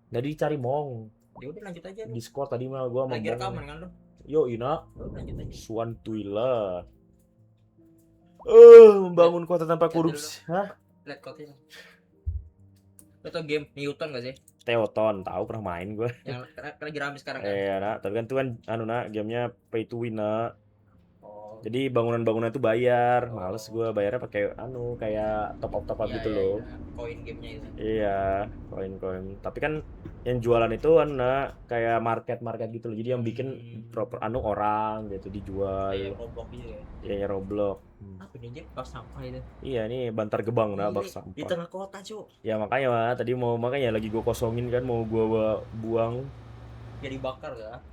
jadi cari mong. Ya udah lanjut aja lu. Discord tadi mah gua lagi rekaman kan lu? Yo Ina, Lanjut aja. Suantuila. Membangun kota tanpa korupsi. Hah? Lihat kotnya. Lu tau game Newton gak sih? Teoton, tahu pernah main gue. Yang lagi rame sekarang kan? Nak, tapi kan itu kan gamenya pay to win, nak. Oh. Jadi bangunan-bangunan itu bayar. Males gue bayarnya pakai kayak top up Iya, gitu iya, loh. iya. Koin gamenya itu. Iya, koin-koin. Tapi kan yang jualan itu kan kayak market gitu loh. Jadi yang bikin proper orang gitu dijual. Kayak Roblox gitu ya. Iya, Roblox. Apa ini aja bak sampah itu? Iya, ini Bantar Gebang nah, bak Di sampah. tengah kota, Cuk. Ya makanya tadi makanya lagi gue kosongin kan, mau gue buang. Jadi bakar gak?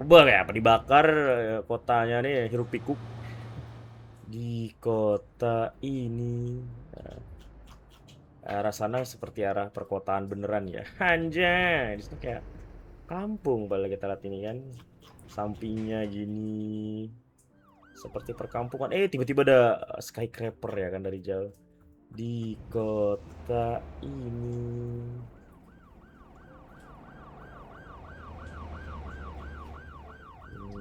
Ya apa dibakar kotanya nih, hiruk pikuk di kota ini. Arah sana seperti arah perkotaan beneran ya. Anjay, di sana kayak kampung balik kita lihat ini kan. Sampingnya gini seperti perkampungan. Tiba-tiba ada skyscraper ya kan dari jauh di kota ini.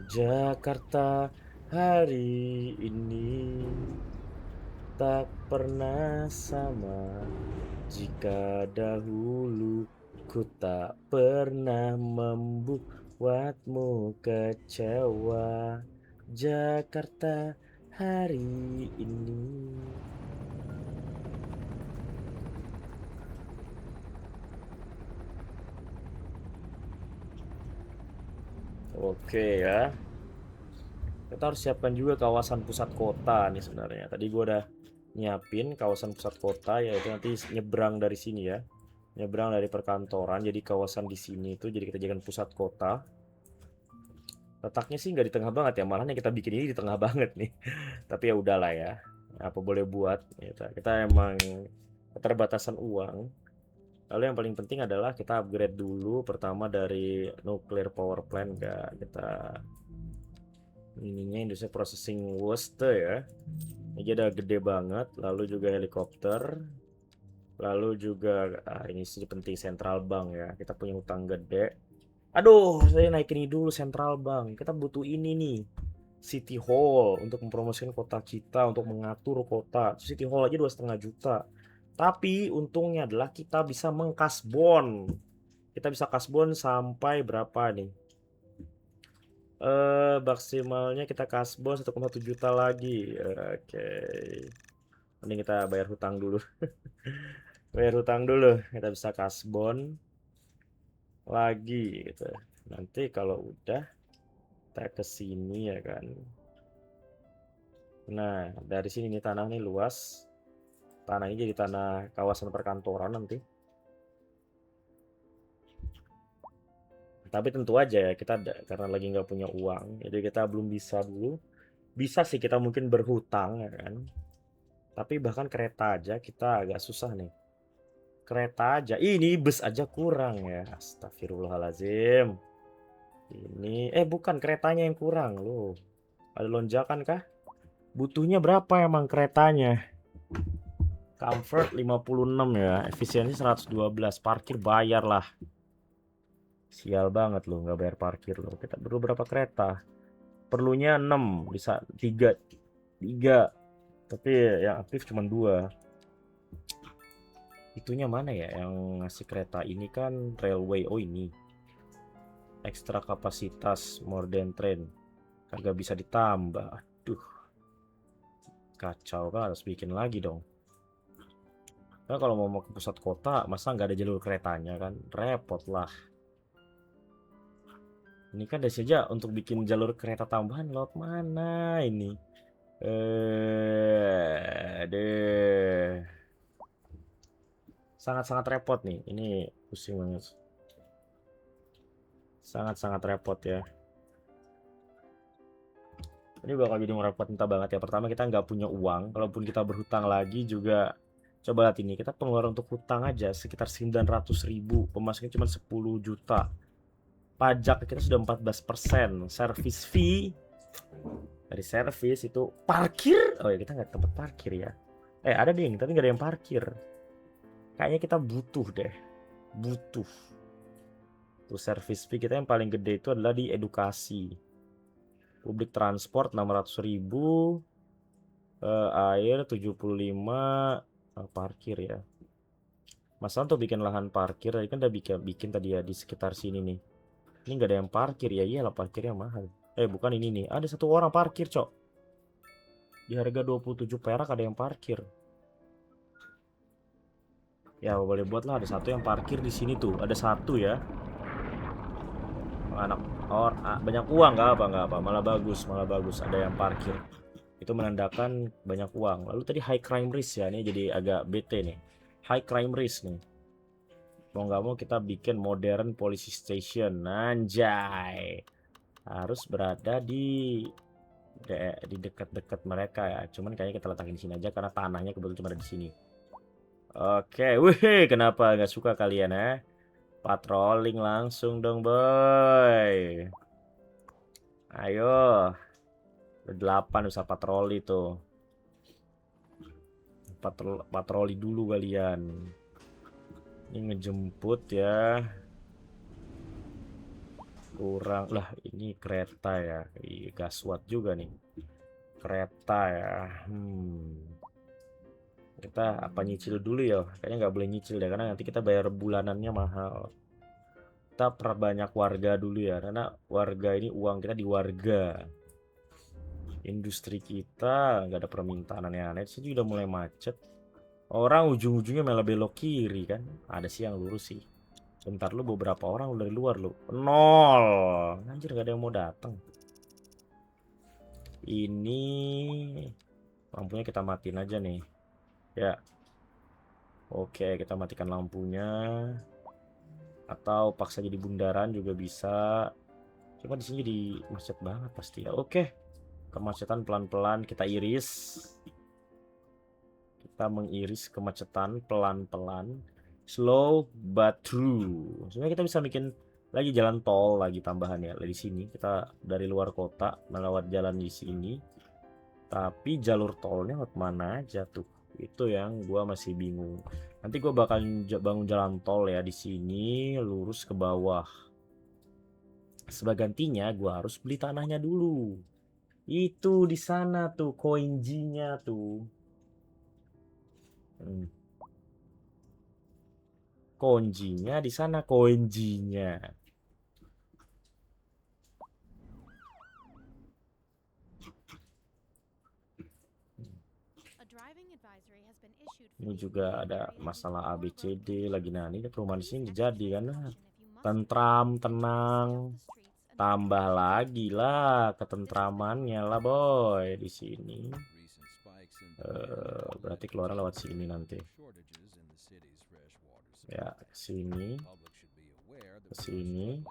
Jakarta hari ini tak pernah sama jika dahulu ku tak pernah buatmu kecewa Jakarta hari ini. Oke ya. Kita harus siapkan juga kawasan pusat kota nih sebenarnya. Tadi gua udah nyiapin kawasan pusat kota, yaitu nanti nyebrang dari sini ya. Nyebrang dari perkantoran, jadi kawasan di sini itu jadi kita jadikan pusat kota. Letaknya sih nggak di tengah banget ya, malah yang kita bikin ini di tengah banget nih. Tapi ya udahlah ya, apa boleh buat. Kita emang keterbatasan uang. Lalu yang paling penting adalah kita upgrade dulu pertama dari nuclear power plant, nggak kita ininya industri processing waste ya. Ini udah gede banget. Lalu juga helikopter. Lalu juga ini sih penting central bank ya. Kita punya hutang gede. Aduh, saya naikin ini dulu central bank. Kita butuh ini nih. City Hall untuk mempromosikan kota kita, untuk mengatur kota. City Hall aja 2,5 juta. Tapi untungnya adalah kita bisa mengkasbon. Kita bisa kasbon sampai berapa nih? Maksimalnya kita kasbon 1,1 juta lagi. Oke. Mending kita bayar hutang dulu. Bayar hutang dulu. Kita bisa kasbon lagi gitu. Nanti kalau udah kita ke sini ya kan. Nah, dari sini nih tanah nih luas. Tanah ini jadi tanah kawasan perkantoran nanti. Tapi tentu aja ya kita karena lagi nggak punya uang, jadi kita belum bisa dulu. Bisa sih kita mungkin berhutang ya kan. Tapi bahkan kereta aja kita agak susah nih. Kereta aja, ini bus aja kurang ya. Astagfirullahaladzim. Ini, bukan keretanya yang kurang loh. Ada lonjakan kah? Butuhnya berapa emang keretanya? Comfort 56 ya, efisiensi 112, parkir bayar lah. Sial banget loh, nggak bayar parkir loh. Kita perlu berapa kereta? Perlunya 6, bisa 3. Tapi yang aktif cuma 2. Itunya mana ya yang ngasih kereta ini kan railway. Oh ini. Ekstra kapasitas more than train. Kagak bisa ditambah. Aduh. Kacau kan, harus bikin lagi dong. Nah, kalau mau ke pusat kota, masa nggak ada jalur keretanya kan? Repot lah. Ini kan ada saja untuk bikin jalur kereta tambahan lewat mana ini? Deh. Sangat-sangat repot nih. Ini pusing banget. Sangat-sangat repot ya. Ini bakal jadi merepot entah banget ya. Pertama kita nggak punya uang. Kalaupun kita berhutang lagi juga. Coba lihat ini. Kita pengeluaran untuk hutang aja sekitar 900.000. Pemasukan cuma 10 juta. Pajak kita sudah 14%. Service fee. Dari service itu parkir. Oh ya kita nggak tempat parkir ya. Ada ding. Tapi nggak ada yang parkir. Kayaknya kita butuh deh. Butuh. Tuh service fee kita yang paling gede itu adalah di edukasi. Public transport 600.000. Air 75. Parkir ya. Masa untuk bikin lahan parkir tadi kan udah bikin tadi ya di sekitar sini nih. Ini nggak ada yang parkir ya, iyalah parkirnya mahal. Bukan ini nih. Ada 1 orang parkir, Cok. Di harga 27 perak ada yang parkir. Ya, boleh buat lah, ada 1 yang parkir di sini tuh. Ada 1 ya. Banyak uang nggak apa, malah bagus ada yang parkir. Itu menandakan banyak uang. Lalu tadi high crime risk ya, ini jadi agak bete nih. High crime risk nih. Mau nggak mau kita bikin modern police station. Anjay. Harus berada di dekat-dekat mereka ya. Cuman kayaknya kita letakin di sini aja karena tanahnya kebetulan cuma ada di sini. Oke, wih, kenapa nggak suka kalian ya? Patrolling langsung dong, boy. Ayo. 8 usah patroli tuh. Patroli dulu kalian. Ini ngejemput ya. Kurang lah, ini kereta ya. Gaswat juga nih. Kereta ya. Kita apa nyicil dulu ya? Kayaknya nggak boleh nyicil ya karena nanti kita bayar bulanannya mahal. kita perbanyak warga dulu ya, karena warga ini uang kita di warga. Industri kita nggak ada permintaan aneh-aneh. Sini udah mulai macet. Orang ujung-ujungnya malah belok kiri kan. Ada sih yang lurus sih. Bentar lu, beberapa orang dari luar lu. Nol. Anjir, gak ada yang mau datang. Ini lampunya kita matiin aja nih. Ya. Oke, kita matikan lampunya. Atau paksa jadi bundaran juga bisa. Cuma di sini jadi macet banget pasti ya. Oke. Kemacetan pelan-pelan kita iris. Kita mengiris kemacetan pelan-pelan. Slow but true. Sebenarnya kita bisa bikin lagi jalan tol lagi tambahan ya. Di sini kita dari luar kota melewat jalan di sini. Tapi jalur tolnya lewat mana aja tuh? Itu yang gua masih bingung. Nanti gua bakal bangun jalan tol ya di sini lurus ke bawah. Sebagai gantinya gua harus beli tanahnya dulu. Itu di sana tuh koinjinya tuh. Konjinya di sana koinjinya. Ini juga ada masalah ABCD lagi. Nah, ini perumahan di sini jadi kan. Tentram, tenang. Tambah lagi lah ketentramannya lah boy di sini. Berarti keluar lewat sini nanti. Ya, sini. Ke sini.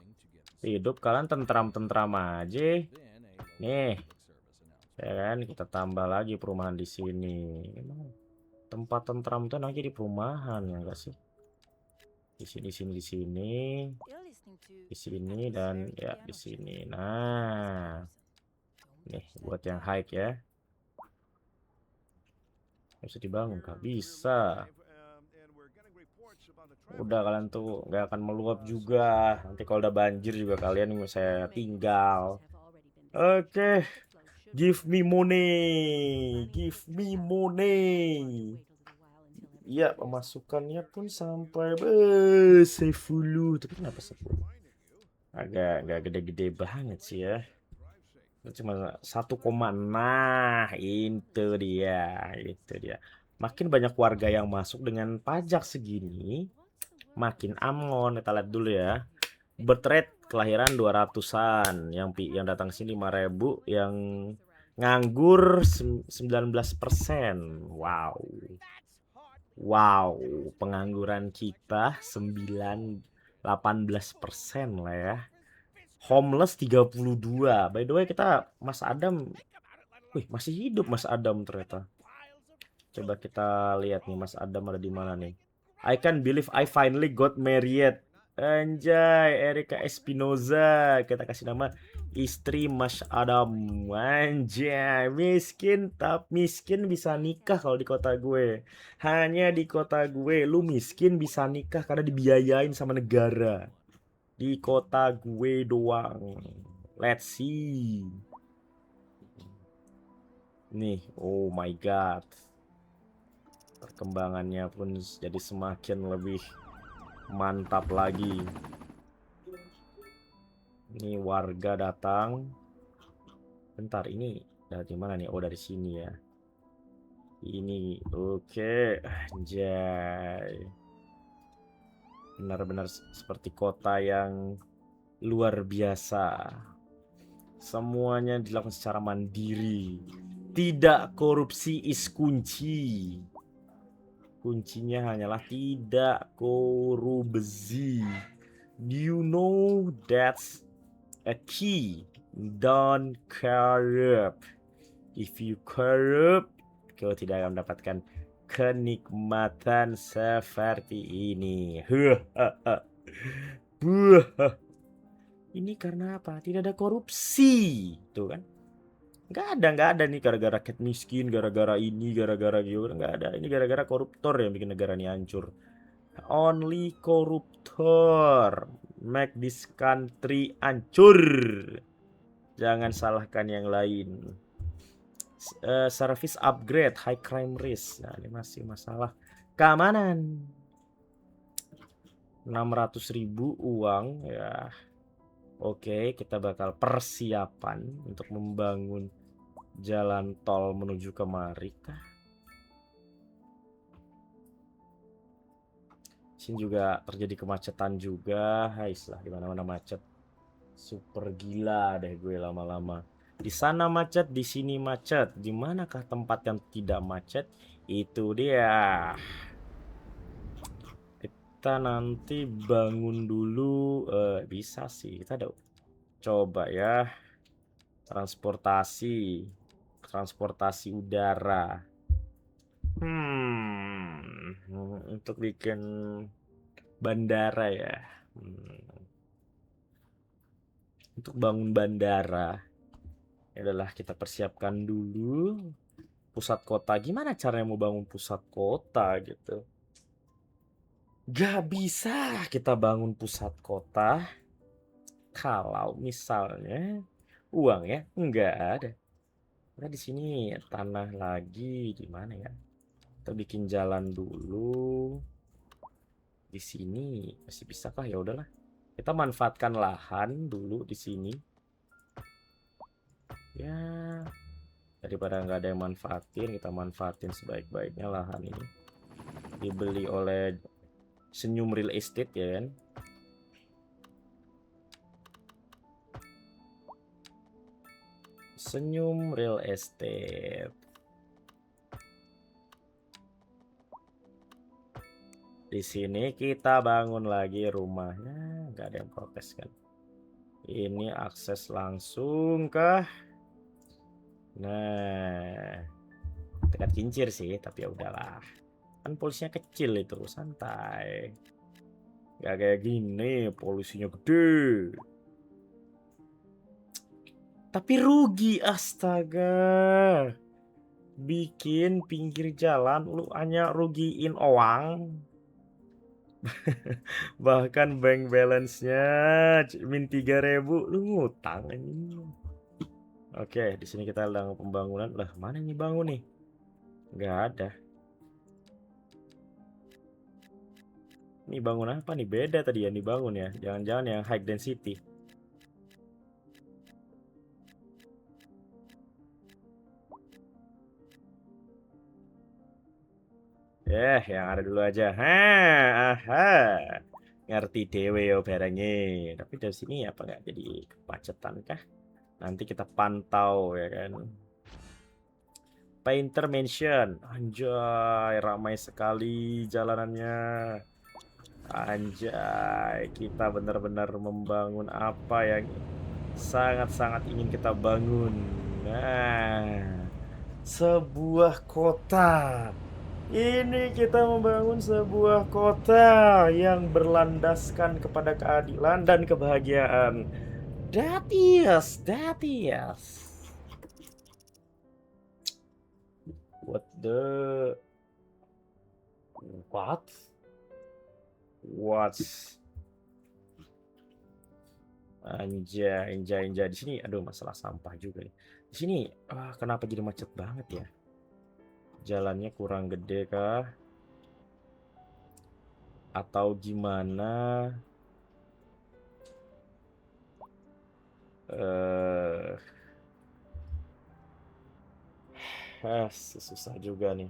Hidup kalian tentram-tentram aja. Nih. Ya kan, kita tambah lagi perumahan di sini. Tempat tentram tuh nanti di perumahan ya enggak sih? Di sini, di sini dan ya di sini. Nah, nih buat yang hike ya. Bisa dibangun kah? Bisa. Udah kalian tuh nggak akan meluap juga. Nanti kalau udah banjir juga kalian saya tinggal. Oke. Give me money. Give me money. Iya, pemasukannya pun sampai 10. Tapi kenapa 10? Agak gede-gede banget sih ya. Cuma 1, nah itu dia. Makin banyak warga yang masuk dengan pajak segini, makin aman. Kita lihat dulu ya. Birth rate kelahiran 200-an, yang datang sini 5.000, yang nganggur 19%. Wow, pengangguran kita 18% lah ya. Homeless 32. By the way, kita Mas Adam. Wih, masih hidup Mas Adam ternyata. Coba kita lihat nih Mas Adam ada di mana nih. I can't believe I finally got married. Anjay, Erika Espinoza. Kita kasih nama istri Mas Adam. Anjay, miskin bisa nikah kalau di kota gue. Hanya di kota gue lu miskin bisa nikah karena dibiayain sama negara. Di kota gue doang. Let's see. Nih, oh my god. Perkembangannya pun jadi semakin lebih mantap lagi. Ini warga datang. Bentar, ini dari mana nih? Oh, dari sini ya. Ini oke. Anjay. Benar-benar seperti kota yang luar biasa. Semuanya dilakukan secara mandiri. Tidak korupsi is kunci. Kuncinya hanyalah tidak korupsi. Do you know that's a key? Don't corrupt. If you corrupt, kau tidak akan mendapatkan kenikmatan seperti ini. Ini karena apa? Tidak ada korupsi, tuh kan? Nggak ada nih gara-gara rakyat miskin, gara-gara ini, gara-gara gitu, nggak ada. Ini gara-gara koruptor yang bikin negara ini hancur. Only koruptor make this country hancur. Jangan salahkan yang lain. Service upgrade, high crime risk. Nah, ini masih masalah keamanan. 600.000 uang ya. Oke, kita bakal persiapan untuk membangun jalan tol menuju kemari kah? Sini juga terjadi kemacetan juga. Hais lah, di mana-mana macet. Super gila deh gue lama-lama. Di sana macet, di sini macet. Di manakah tempat yang tidak macet? Itu dia. Kita nanti bangun dulu. Bisa sih. Kita ada coba ya. Transportasi udara. Untuk bikin bandara ya. Untuk bangun bandara. Ya udahlah, kita persiapkan dulu pusat kota. Gimana caranya mau bangun pusat kota gitu? Gak bisa kita bangun pusat kota kalau misalnya uangnya nggak ada. Nah, di sini tanah lagi di mana ya? Kita bikin jalan dulu. Di sini masih bisa kah? Ya udahlah. Kita manfaatkan lahan dulu di sini. Ya, daripada nggak ada yang manfaatin, kita manfaatin sebaik-baiknya lahan ini. Dibeli oleh Senyum Real Estate ya kan. Senyum Real Estate. Di sini kita bangun lagi rumahnya, nggak ada yang protes kan. Ini akses langsung kah? Nah, dekat kincir sih, tapi ya udahlah. Kan polusinya kecil itu, santai. Gak kayak gini, polusinya gede. Tapi rugi, astaga. Bikin pinggir jalan lu hanya rugiin uang. Bahkan bank balance-nya min 3.000, lu ngutang ini. Oke, di sini kita sedang pembangunan. Lah, mana ini bangun nih? Nggak ada. Ini bangun apa nih? Beda tadi yang dibangun ya. Jangan-jangan yang high density. Yang ada dulu aja. Ngerti dewe yo barangnya. Tapi dari sini apa nggak jadi kemacetan kah? Nanti kita pantau ya kan. Painter Mansion. Anjay, ramai sekali jalanannya. Anjay, kita benar-benar membangun apa yang sangat-sangat ingin kita bangun. Nah, sebuah kota. Ini kita membangun sebuah kota yang berlandaskan kepada keadilan dan kebahagiaan. That is. What? Anjay. Di sini, aduh, masalah sampah juga nih. Di sini, kenapa jadi macet banget ya? Jalannya kurang gede kah? Atau gimana? Susah juga nih.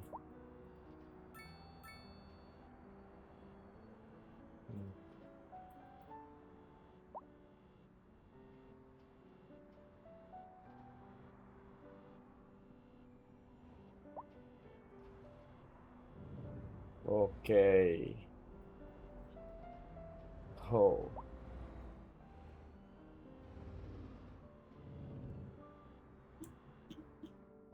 Oke.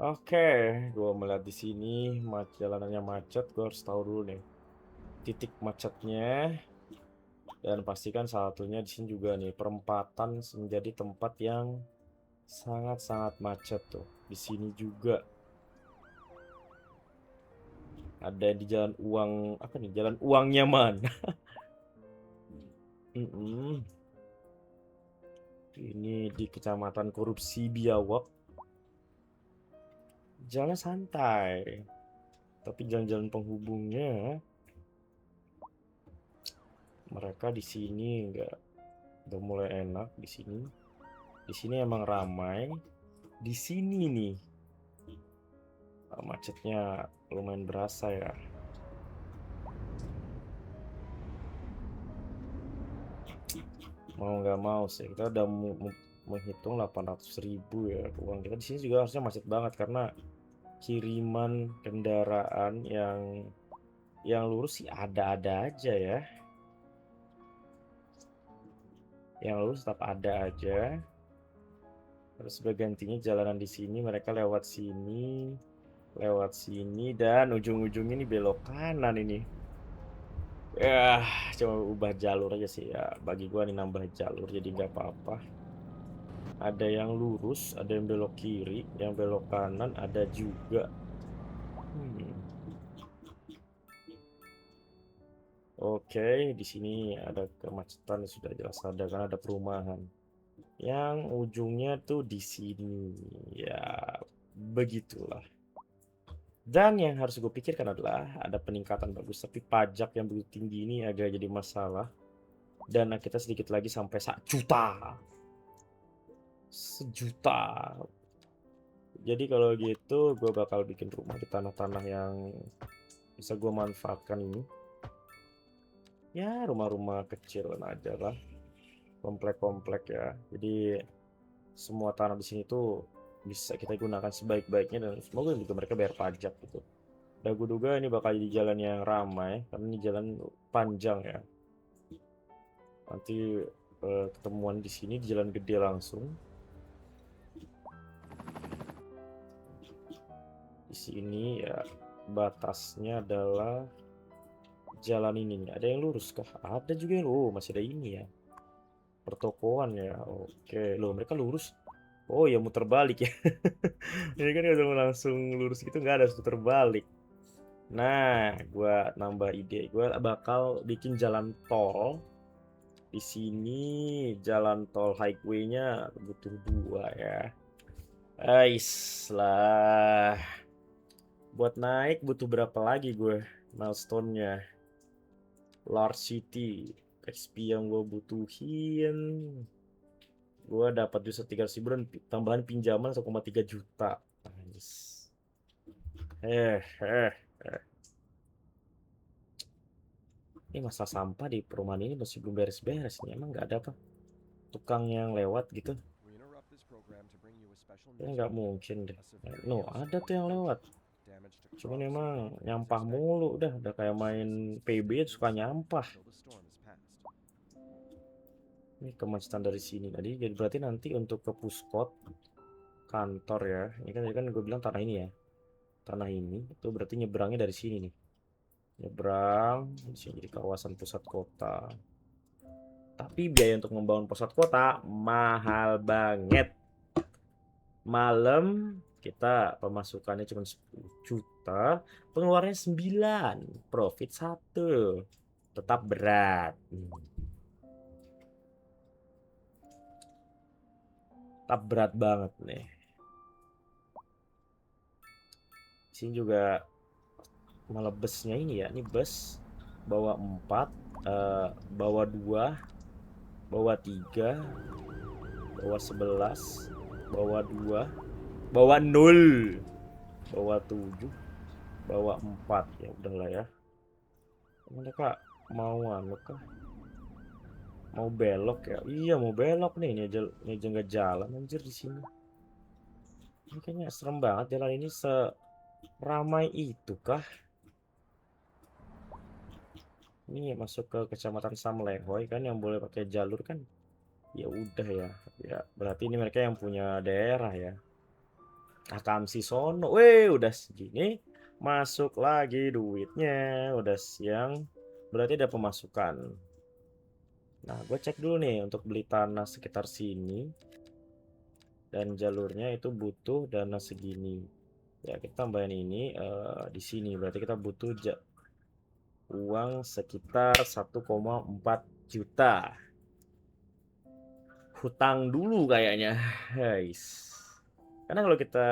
Oke, gua melihat di sini jalanannya macet, gua harus tahu dulu nih titik macetnya. Dan pastikan satunya di sini juga nih, perempatan menjadi tempat yang sangat-sangat macet tuh. Di sini juga ada di jalan uang, apa nih? Jalan uangnya mana? Ini di Kecamatan Korupsi Biawak. Jalan santai, tapi jalan-jalan penghubungnya Mereka di sini udah mulai enak di sini. Di sini emang ramai. Di sini nih macetnya lumayan berasa ya. Mau nggak mau sih kita udah menghitung 800.000 ya uang kita. Di sini juga harusnya macet banget karena kiriman kendaraan yang lurus sih ada-ada aja ya. Yang lurus tetap ada aja. Terus gantinya jalanan di sini, mereka lewat sini, dan ujung-ujungnya ini belok kanan ini. Ya, cuma ubah jalur aja sih ya. Bagi gua nih nambah jalur jadi nggak apa-apa. Ada yang lurus, ada yang belok kiri, yang belok kanan ada juga. Oke, di sini ada kemacetan sudah jelas ada karena ada perumahan. Yang ujungnya tuh di sini. Ya, begitulah. Dan yang harus gue pikirkan adalah ada peningkatan bagus, tapi pajak yang begitu tinggi ini agak jadi masalah. Dana kita sedikit lagi sampai 1 juta. 1 juta. Jadi kalau gitu gue bakal bikin rumah di tanah-tanah yang bisa gue manfaatkan ini. Ya rumah-rumah kecil aja lah, komplek-komplek ya. Jadi semua tanah di sini tuh bisa kita gunakan sebaik-baiknya dan semoga juga mereka bayar pajak gitu. Dan gue duga ini bakal jadi jalan yang ramai karena ini jalan panjang ya. Nanti ketemuan di sini di jalan gede langsung. Di sini ya batasnya adalah jalan ini nih. Ada yang lurus kah? Ada juga yang masih ada ini ya. Pertokoan ya. Oke, loh mereka lurus. Oh ya muter balik ya. Ini kan udah langsung lurus gitu nggak ada muter balik. Nah, gua nambah ide. Gua bakal bikin jalan tol di sini. Jalan tol highway-nya butuh 2 ya. Ais lah. Buat naik butuh berapa lagi gue milestone-nya? Large City. XP yang gue butuhin. Gue dapat justru 300.000 dan tambahan pinjaman 1,3 juta. Nice. Ini masalah sampah di perumahan ini masih belum beres-beres nih. Emang nggak ada apa tukang yang lewat gitu? Ya nggak mungkin deh. No, ada tuh yang lewat. Cuman emang nyampah mulu. Udah kayak main PB suka nyampah. Ini kemacetan dari sini tadi. Jadi berarti nanti untuk ke puskot kantor ya. Ini kan gue bilang tanah ini ya. Tanah ini itu berarti nyebrangnya dari sini nih. Nyebrang di sini jadi kawasan pusat kota. Tapi biaya untuk membangun pusat kota mahal banget. Malam kita pemasukannya cuma 10 juta, pengeluarannya 9, profit 1. Tetap berat. Tetap berat banget nih. Sini juga malah busnya ini ya. Ini bus bawa 4, bawa 2, bawa 3, bawa 11, bawa 2, bawa 0, bawa 7, bawa 4. Ya udahlah ya. Mereka mau anu kah? Mau belok ya? Iya mau belok nih. Ini aja nggak jalan anjir di sini. Ini kayaknya serem banget jalan ini seramai itu kah? Ini masuk ke kecamatan Samlehoy kan yang boleh pakai jalur kan? Ya udah ya. Ya berarti ini mereka yang punya daerah ya. Akamsi sono. Weh udah segini masuk lagi duitnya. Udah siang. Berarti ada pemasukan. Nah, gue cek dulu nih untuk beli tanah sekitar sini. Dan jalurnya itu butuh dana segini. Ya, kita tambahin ini di sini. Berarti kita butuh uang sekitar 1,4 juta. Hutang dulu kayaknya, guys. Karena kalau kita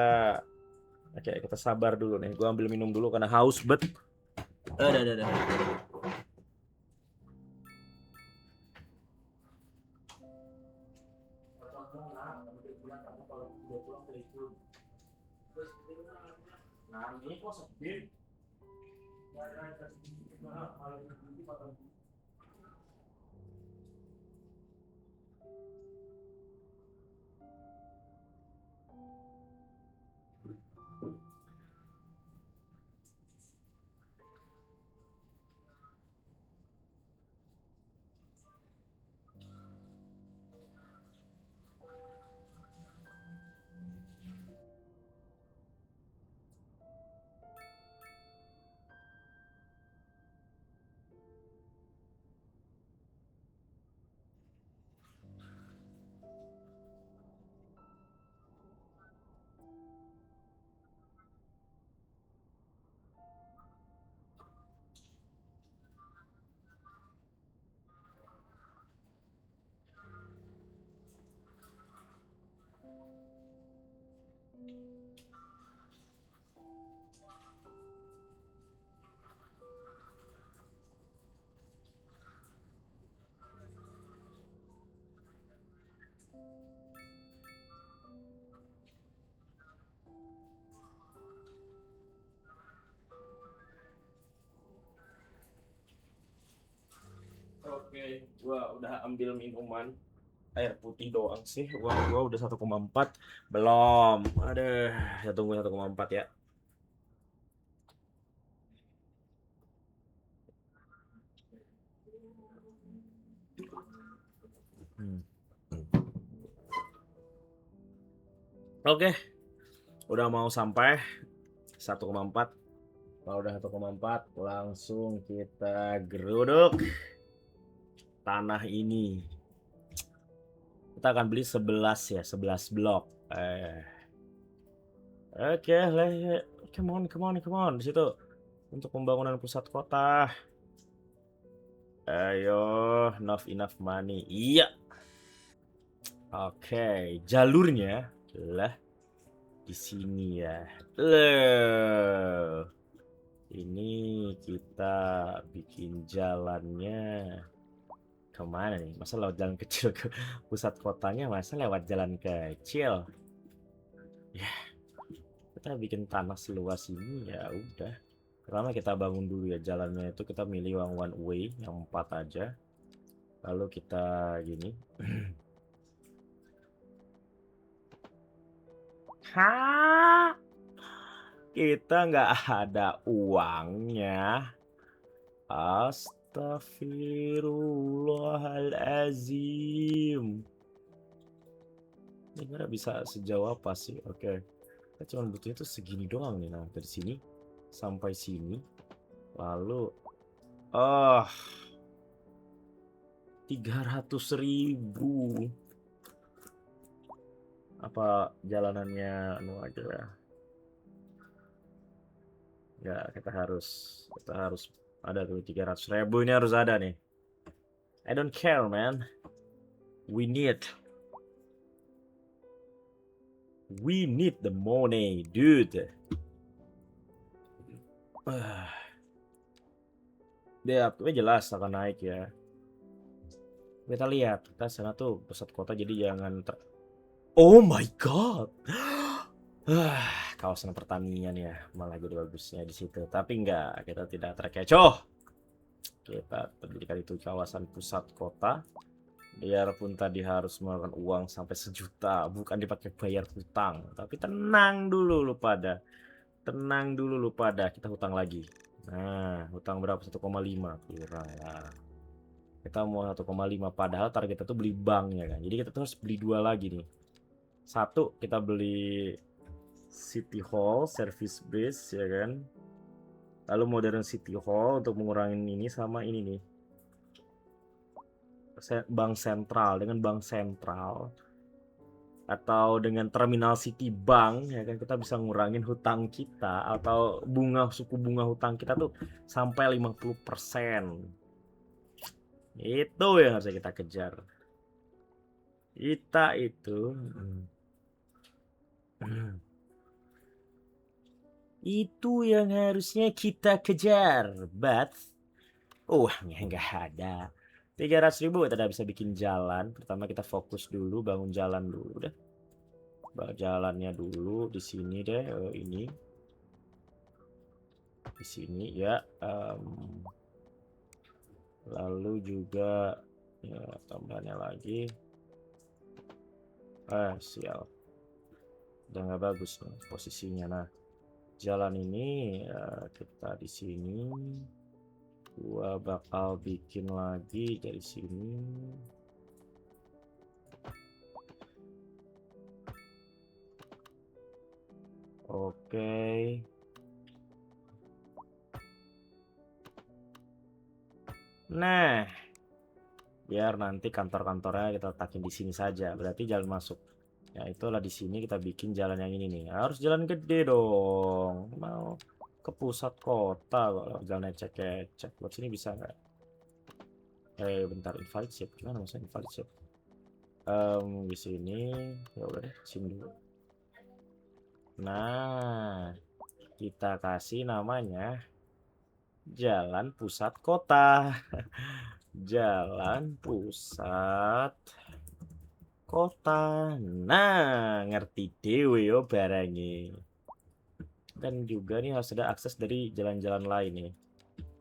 kita sabar dulu nih. Gue ambil minum dulu karena haus bet. Udah. Nah, ini kok sepi. Oke, gua udah ambil minuman. Air putih doang sih. Uang gua udah 1,4. Belum. Aduh, ya tunggu 1,4 ya. Hmm. Oke, udah mau sampai 1,4. Kalau udah 1,4, langsung kita geruduk tanah ini. Kita akan beli 11 ya, 11 blok. Oke, come on di situ untuk pembangunan pusat kota. Ayo, enough money. Iya. Oke, jalurnya adalah di sini ya. Loh. Ini kita bikin jalannya kemana nih? Masa lewat jalan kecil ke pusat kotanya? Masa lewat jalan kecil? Ya, kita bikin tanah seluas ini ya udah. Pertama kita bangun dulu ya jalannya itu kita milih yang one way yang 4 aja. Lalu kita gini. Hah? Kita nggak ada uangnya. Astagfirullahalazim. Ini kira bisa sejauh apa sih? Oke. Kita cuma butuhnya tuh segini doang nih. Nah, dari sini sampai sini. Lalu 300.000. Apa jalanannya anu aja ya? Ya, kita harus ada tuh 300.000 ini harus ada nih. I don't care, man. We need the money, dude. Dia jelas akan naik ya. Kita lihat, kita sana tuh pusat kota jadi jangan Oh my god. Kawasan pertanian ya, malah jadi bagusnya di situ. Tapi enggak, kita tidak terkecoh. Kita pendidikan itu kawasan pusat kota. Biarpun tadi harus mengeluarkan uang sampai 1 juta, bukan dipakai bayar hutang. Tapi tenang dulu lu pada. Tenang dulu lu pada, kita hutang lagi. Nah, hutang berapa? 1,5 kurang lah. Kita mau 1,5 padahal target itu beli bank ya kan. Jadi kita tuh harus beli 2 lagi nih. Satu, kita beli City Hall, service base ya kan. Lalu modern City Hall untuk mengurangi ini sama ini nih. Bank sentral dengan bank sentral atau dengan terminal City Bank ya kan kita bisa ngurangin hutang kita atau suku bunga hutang kita tuh sampai 50%. Itu yang harus kita kejar. Kita itu itu yang harusnya kita kejar, but uangnya nggak ada. 300.000 kita bisa bikin jalan. Pertama kita fokus dulu bangun jalan dulu udah. Jalannya dulu di sini deh, ini di sini ya. Lalu juga ya tambahannya lagi. Sial, udah nggak bagus nih posisinya. Nah, jalan ini kita di sini. Gua bakal bikin lagi dari sini. Oke. Nah, biar nanti kantor-kantornya kita letakin di sini saja. Berarti jalan masuk. Ya itulah di sini kita bikin jalan yang ini nih. Harus jalan gede dong. Mau ke pusat kota kok jalan ecek-ecek. Buat sini bisa nggak? Bentar, invalid shape. Gimana maksudnya invalid shape? Di sini ya udah deh, sini dulu. Nah, kita kasih namanya Jalan Pusat Kota. Jalan Pusat Kota. Nah, ngerti dewe yo barangnya. Dan juga nih harus ada akses dari jalan-jalan lain nih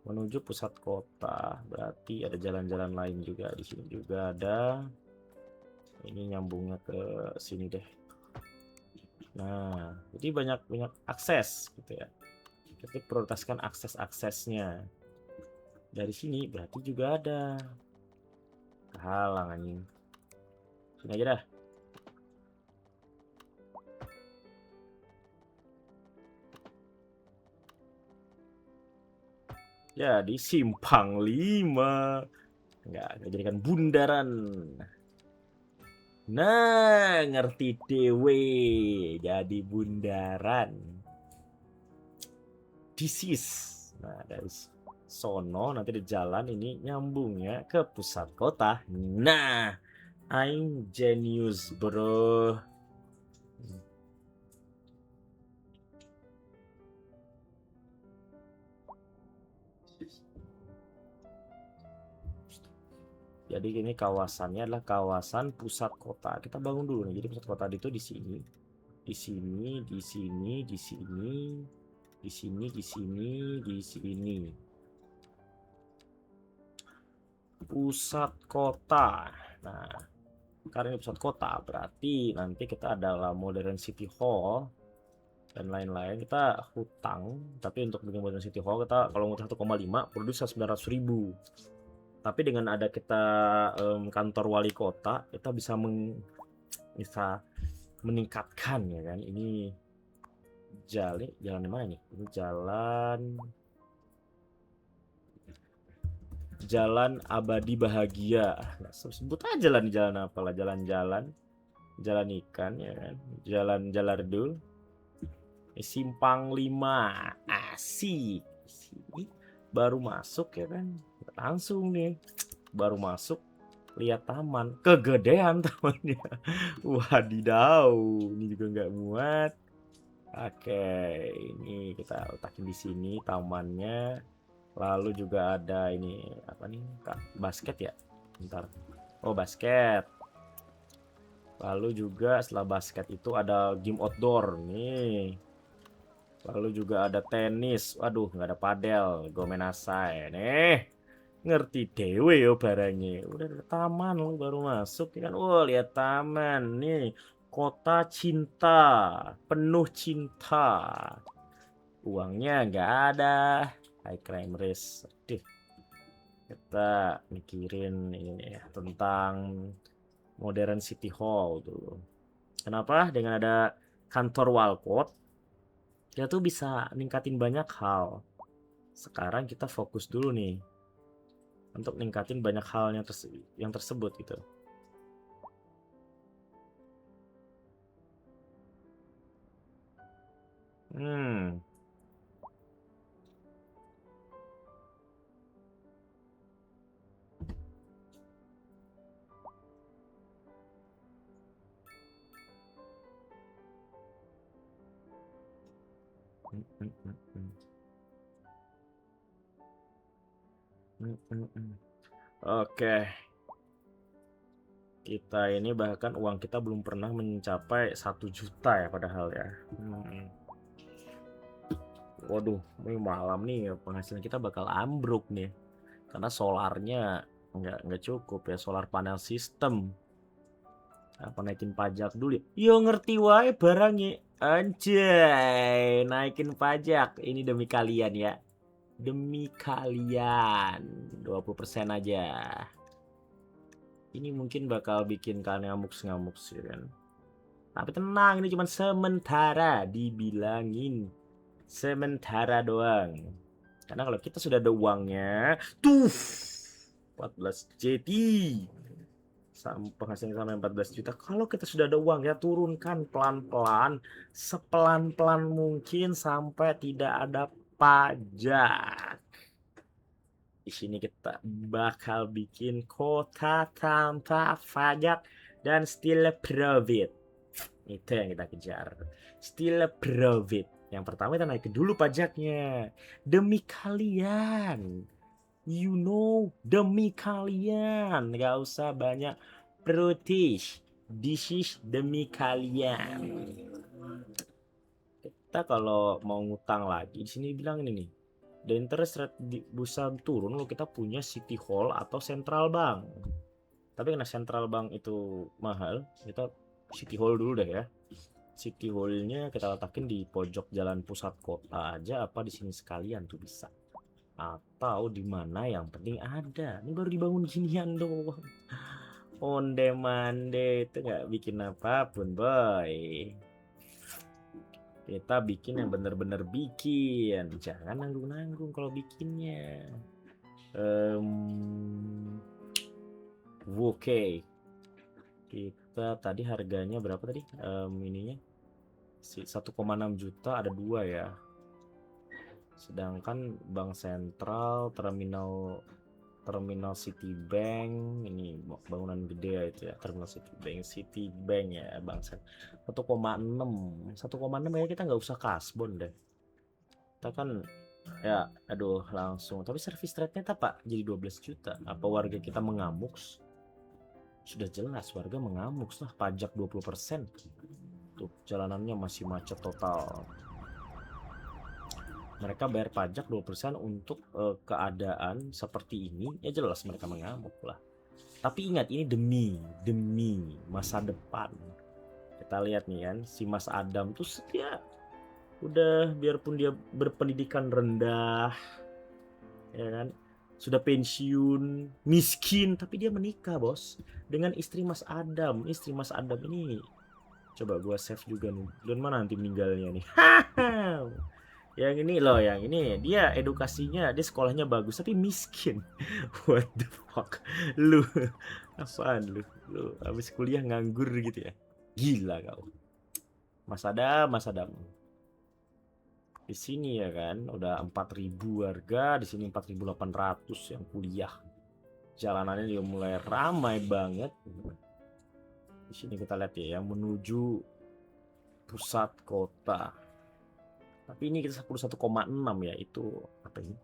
menuju pusat kota. Berarti ada jalan-jalan lain juga di sini juga ada. Ini nyambungnya ke sini deh. Nah, jadi banyak akses gitu ya. Kita prioritaskan akses-aksesnya. Dari sini berarti juga ada. Halang anjing. Sini aja dah. Jadi simpang 5. Enggak jadikan bundaran. Nah, ngerti dewe. Jadi bundaran. This. Nah, dari sono nanti di jalan ini nyambungnya ke pusat kota. Nah, I'm genius, bro. Jadi ini kawasannya adalah kawasan pusat kota. Kita bangun dulu nih. Jadi pusat kota itu di sini. Di sini, di sini, di sini, di sini, di sini, di sini. Pusat kota. Nah, karena ini pusat kota, berarti nanti kita adalah Modern City Hall dan lain-lain. Kita hutang, tapi untuk bikin Modern City Hall kita kalau ngutang 1,5 produksi 900.000. Tapi dengan ada kita kantor wali kota, kita bisa meningkatkan ya kan. Ini jalan mana nih? Ini jalan abadi bahagia. Nah, sebut aja lah nih jalan apalah, jalan-jalan ikan ya kan, jalan Jalardul. Simpang 5 asik. Sini baru masuk ya kan, langsung nih baru masuk lihat taman, kegedean tamannya. Wadidaw, ini juga nggak muat. Oke, ini kita letakin di sini tamannya. Lalu juga ada ini apa nih, basket ya, bentar. Oh, basket. Lalu juga setelah basket itu ada game outdoor nih. Lalu juga ada tenis. Waduh, nggak ada padel. Gue main asai nih. Ngerti dewe yo barangnya. Udah ada taman lo baru masuk ya kan. Wah, lihat taman nih. Kota cinta, penuh cinta. Uangnya nggak ada. High crime risk. Aduh. Kita mikirin ini ya, tentang Modern City Hall dulu. Kenapa? Dengan ada kantor Walcott, kita tuh bisa ningkatin banyak hal. Sekarang kita fokus dulu nih untuk ningkatin banyak hal yang tersebut gitu. Hmm. Oke. Kita ini bahkan uang kita belum pernah mencapai 1 juta ya padahal ya. Waduh, ini malam nih penghasilan kita bakal ambruk nih. Karena solarnya nggak cukup ya, solar panel system. Apa naikin pajak dulu ya? Yo ngerti wae barangnya. Anjay, naikin pajak. Ini demi kalian ya. Demi kalian. 20% aja. Ini mungkin bakal bikin kalian ngamuk-ngamuk sih kan. Tapi tenang, ini cuma sementara, dibilangin. Sementara doang. Karena kalau kita sudah ada uangnya, tuh 14 JT. Penghasilan sampai 14 juta. Kalau kita sudah ada uang ya turunkan pelan-pelan, sepelan-pelan mungkin sampai tidak ada pajak. Di sini kita bakal bikin kota tanpa pajak dan still profit. Itu yang kita kejar. Still profit. Yang pertama kita naikin dulu pajaknya. Demi kalian. You know, demi kalian. Gak usah banyak protes. This is demi kalian. Kita kalau mau ngutang lagi di sini bilang ini nih. The interest rate bisa turun kalau kita punya City Hall atau Central Bank. Tapi karena Central Bank itu mahal, kita City Hall dulu deh ya. City Hall-nya kita letakin di pojok jalan pusat kota aja, apa di sini sekalian tuh bisa. Atau di mana yang penting ada. Ini baru dibangun ginian doang. Onde mande itu nggak bikin apapun, boy. Kita bikin yang bener-bener bikin, jangan nanggung-nanggung kalau bikinnya. Oke. Kita tadi harganya berapa tadi? Ininya 1,6 juta ada 2 ya. Sedangkan bank sentral, terminal Citibank, ini bangunan gede ya itu ya, terminal Citibank ya bang. 1,6 ya, kita nggak usah kasbon deh. Kita kan ya aduh langsung, tapi service rate-nya apa jadi 12 juta. Apa warga kita mengamuk? Sudah jelas warga mengamuk lah, pajak 20%. Tuh jalanannya masih macet total. Mereka bayar pajak 20% untuk keadaan seperti ini, ya jelas mereka mengamuk lah. Tapi ingat, ini demi masa depan. Kita lihat nih kan, si Mas Adam tuh dia udah, biarpun dia berpendidikan rendah, ya kan, sudah pensiun, miskin, tapi dia menikah bos dengan istri Mas Adam. Istri Mas Adam ini, coba gua save juga nih, dan mana nanti meninggalnya nih. Yang ini loh, yang ini dia edukasinya, dia sekolahnya bagus tapi miskin. What the fuck, lu apaan lu habis kuliah nganggur gitu ya, gila kau. Mas Adam di sini ya kan udah 4.000 warga, di sini 4.800 yang kuliah. Jalanannya juga mulai ramai banget. Di sini kita lihat ya, yang menuju pusat kota. Tapi ini kita 1,6 ya, itu apa ini?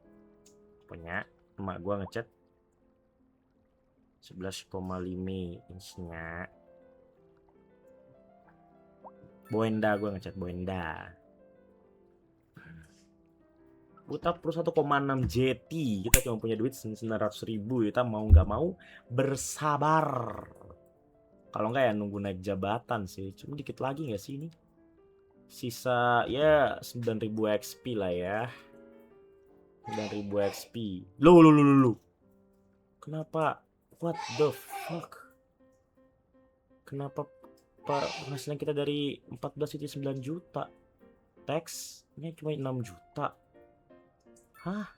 Punya emak gua ngechat 11,5 inchnya. Boenda gua ngechat Boenda. Kita perlu 1,6 JT. Kita cuma punya duit 900.000. Kita mau nggak mau bersabar. Kalau nggak ya nunggu naik jabatan sih. Cuma dikit lagi nggak sih ini? Sisa ya 9.000 XP lah ya. 9.000 XP. Lu. Kenapa? What the fuck? Kenapa penghasilan kita dari 14 itu 9 juta? Tax-nya cuma 6 juta. Hah?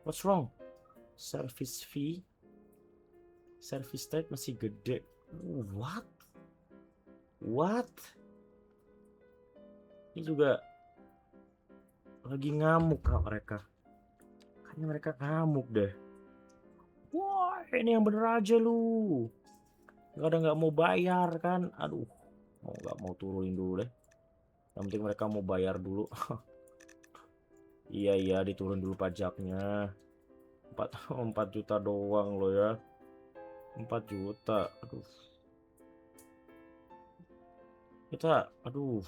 What's wrong? Service fee? Service rate masih gede. What? Ini juga lagi ngamuk kak mereka. Kayaknya mereka ngamuk deh. Wah, ini yang bener aja lu. Nggak mau bayar kan? Aduh, nggak mau turunin dulu deh. Yang penting mereka mau bayar dulu. Iya diturun dulu pajaknya. 4 juta doang lo ya. 4 juta. Aduh. Kita, aduh.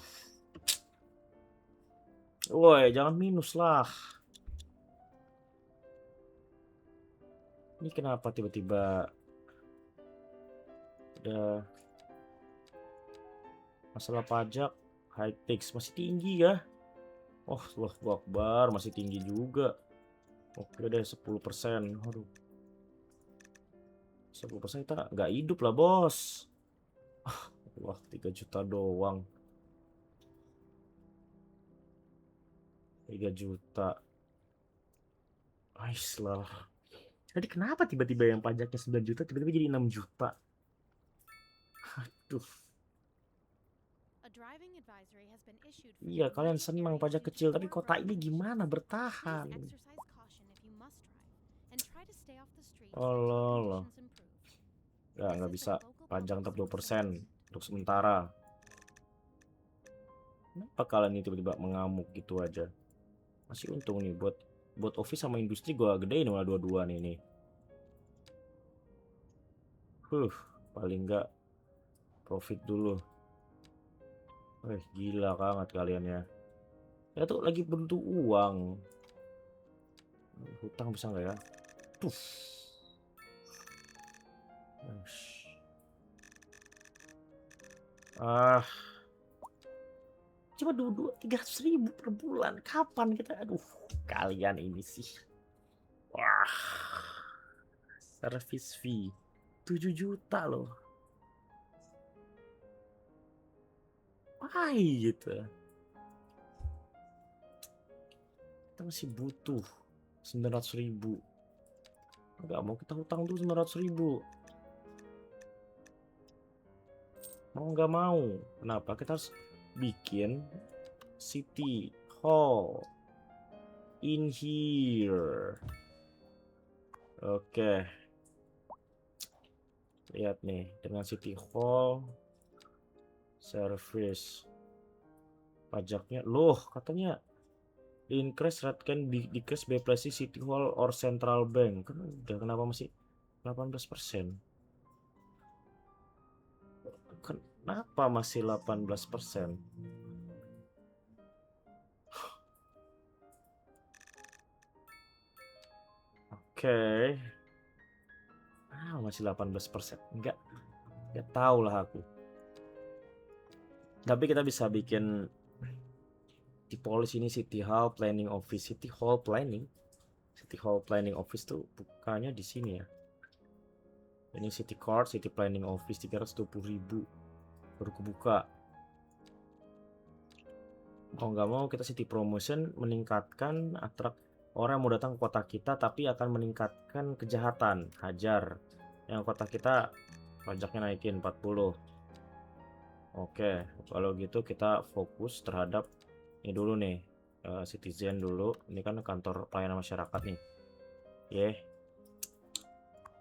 Woi, jangan minus lah. Ini kenapa tiba-tiba udah masalah pajak high tax masih tinggi ya? Oh, Allahu Akbar, masih tinggi juga. Oke deh, 10%. Aduh. 10% kita nggak hidup lah, bos. Wah, 3 juta doang. 3 juta. Ais lah. Jadi kenapa tiba-tiba yang pajaknya 9 juta tiba-tiba jadi 6 juta? Aduh. Iya, kalian senang pajak kecil, tapi kota ini gimana bertahan? Allah. Ya, nggak bisa. Pajak tetap 2% untuk sementara. Kenapa kalian ini tiba-tiba mengamuk gitu aja? Masih untung nih buat office sama industri gua gedein malah dua-dua nih. Paling nggak profit dulu. Gila banget kalian ya. Ya tuh lagi butuh uang. Hutang bisa nggak ya? Tuh. Cuma 300.000 per bulan. Kapan kita? Aduh, kalian ini sih. Wah. Service fee 7 juta loh. Wah, gitu. Kita masih butuh 900.000. Nggak mau kita hutang tuh 900.000. Mau nggak mau. Kenapa? Kita harus bikin city hall in here. Oke. Lihat nih, dengan city hall service pajaknya loh, katanya increase rate can be decreased by placing city hall or central bank. Kan udah, kenapa masih 18%? Kenapa masih 18%? Oke. Masih 18%. Enggak tahu lah aku. Tapi kita bisa bikin di polis ini City Hall Planning Office. City Hall Planning Office tuh bukannya di sini ya. Ini City Court, City Planning Office 320.000 baru kebuka. Mau nggak mau kita City Promotion meningkatkan orang yang mau datang ke kota kita, tapi akan meningkatkan kejahatan. Hajar. Yang kota kita pajaknya naikin 40. Oke, kalau gitu kita fokus terhadap ini dulu nih, citizen dulu. Ini kan kantor pelayanan masyarakat nih.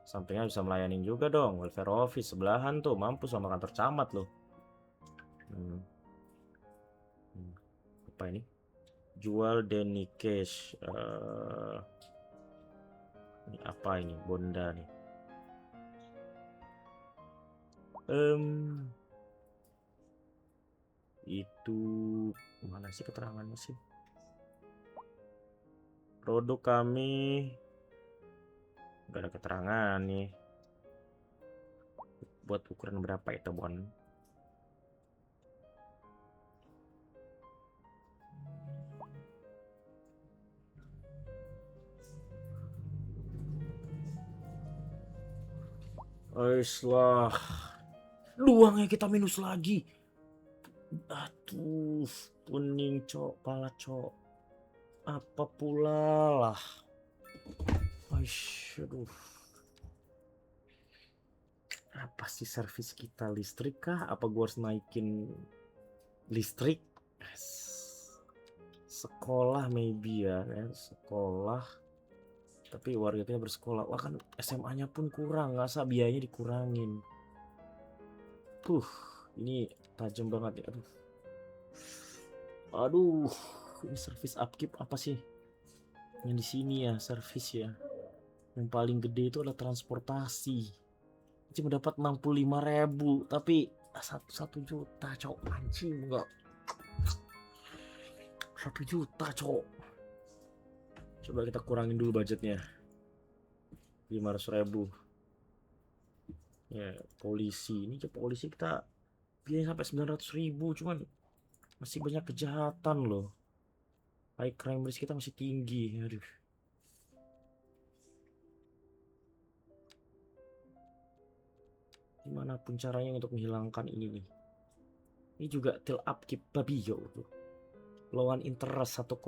Sampingnya bisa melayani juga dong, welfare office sebelahan tuh, mampus sama kantor camat loh. Apa ini? Jual Denny Cash. Ini apa ini? Bonda nih. Itu mana sih keterangannya sih? Produk kami nggak ada keterangan nih. Buat ukuran berapa itu, Bon? Aislah, luangnya kita minus lagi. Aduh, kuning cok, pala cok. Apa pula lah. Aduh. Apa sih servis kita, listrik kah? Apa gua harus naikin listrik? Sekolah maybe ya, sekolah. Tapi warga kita bersekolah. Wah, kan SMA-nya pun kurang, nggak usah biayanya dikurangin. Ini tajam banget ya. Aduh, ini service upkeep apa sih? Yang di sini ya, service ya. Yang paling gede itu adalah transportasi. cuma dapat 65.000 tapi 1 juta cok, anjing enggak. 1 juta cok. Coba kita kurangin dulu budgetnya 500.000 ya. Polisi ini, polisi kita biayanya sampai 900.000, cuman masih banyak kejahatan loh. High crime rate kita masih tinggi. Aduh. Gimana pun caranya untuk menghilangkan ini nih. Ini juga till upkeep babi yo tuh. Loan interest 1,2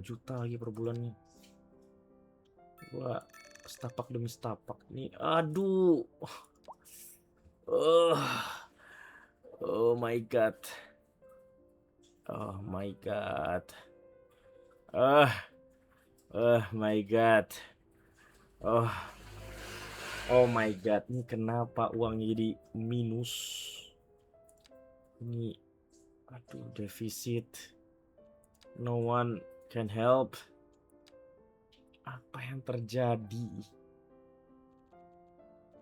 juta lagi per bulannya. Gua setapak demi setapak nih. Aduh. Oh my god. Oh my god. Oh my god. Oh my god. Ini kenapa uangnya jadi minus? Ini aduh, defisit. No one can help. Apa yang terjadi?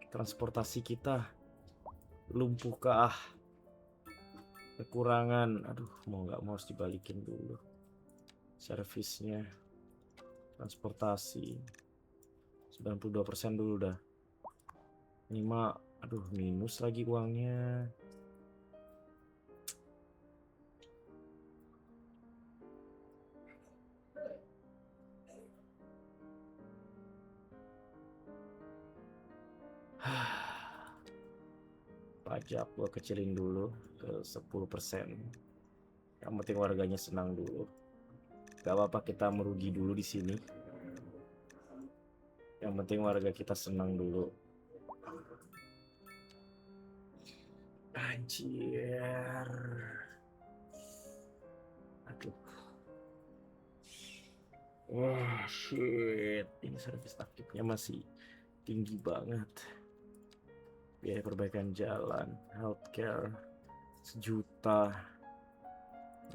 Transportasi kita lumpuh kah? Kekurangan. Aduh, mau nggak mau harus dibalikin dulu servisnya. Transportasi 92% dulu dah. Ini mah aduh, minus lagi uangnya. Pajak gua kecilin dulu ke 10%. Yang penting warganya senang dulu. Gak apa-apa kita merugi dulu di sini. Yang penting warga kita senang dulu. Anjir. Aduh. Wah, shit. Ini servis aktifnya masih tinggi banget. Biaya perbaikan jalan, healthcare 1 juta,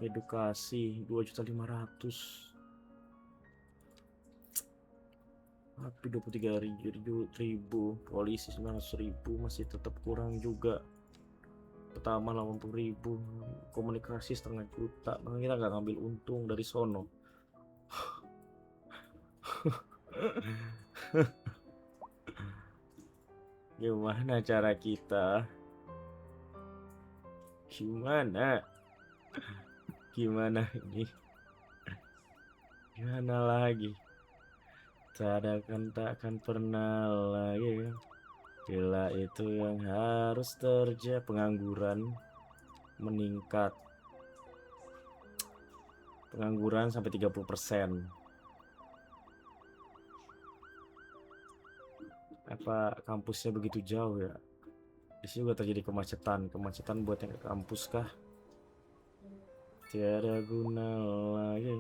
edukasi 2.500.000, tapi 23.000, polisi 900.000, masih tetap kurang juga. Pertama 80.000, komunikasi 0,5 juta, makanya kita nggak ngambil untung dari sono. Gimana cara kita? Gimana ini? Gimana lagi? takkan pernah lagi. Bila itu yang harus terjadi. Pengangguran meningkat. Pengangguran sampai 30%. Apa kampusnya begitu jauh ya? Di sini juga terjadi kemacetan. Kemacetan buat yang ke kampus kah? Tiada guna lagi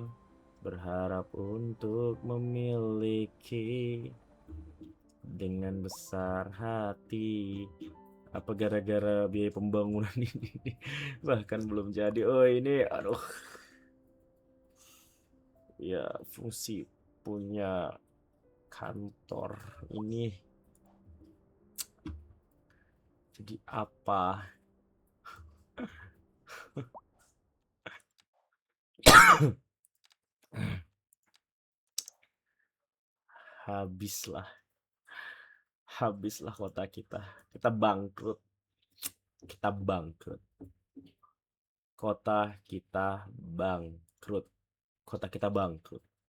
berharap untuk memiliki dengan besar hati. Apa gara-gara biaya pembangunan ini bahkan belum jadi? Oh ini aduh. Ya, fungsi punya kantor ini jadi apa? Habislah kota kita. Kita bangkrut. Kota kita bangkrut.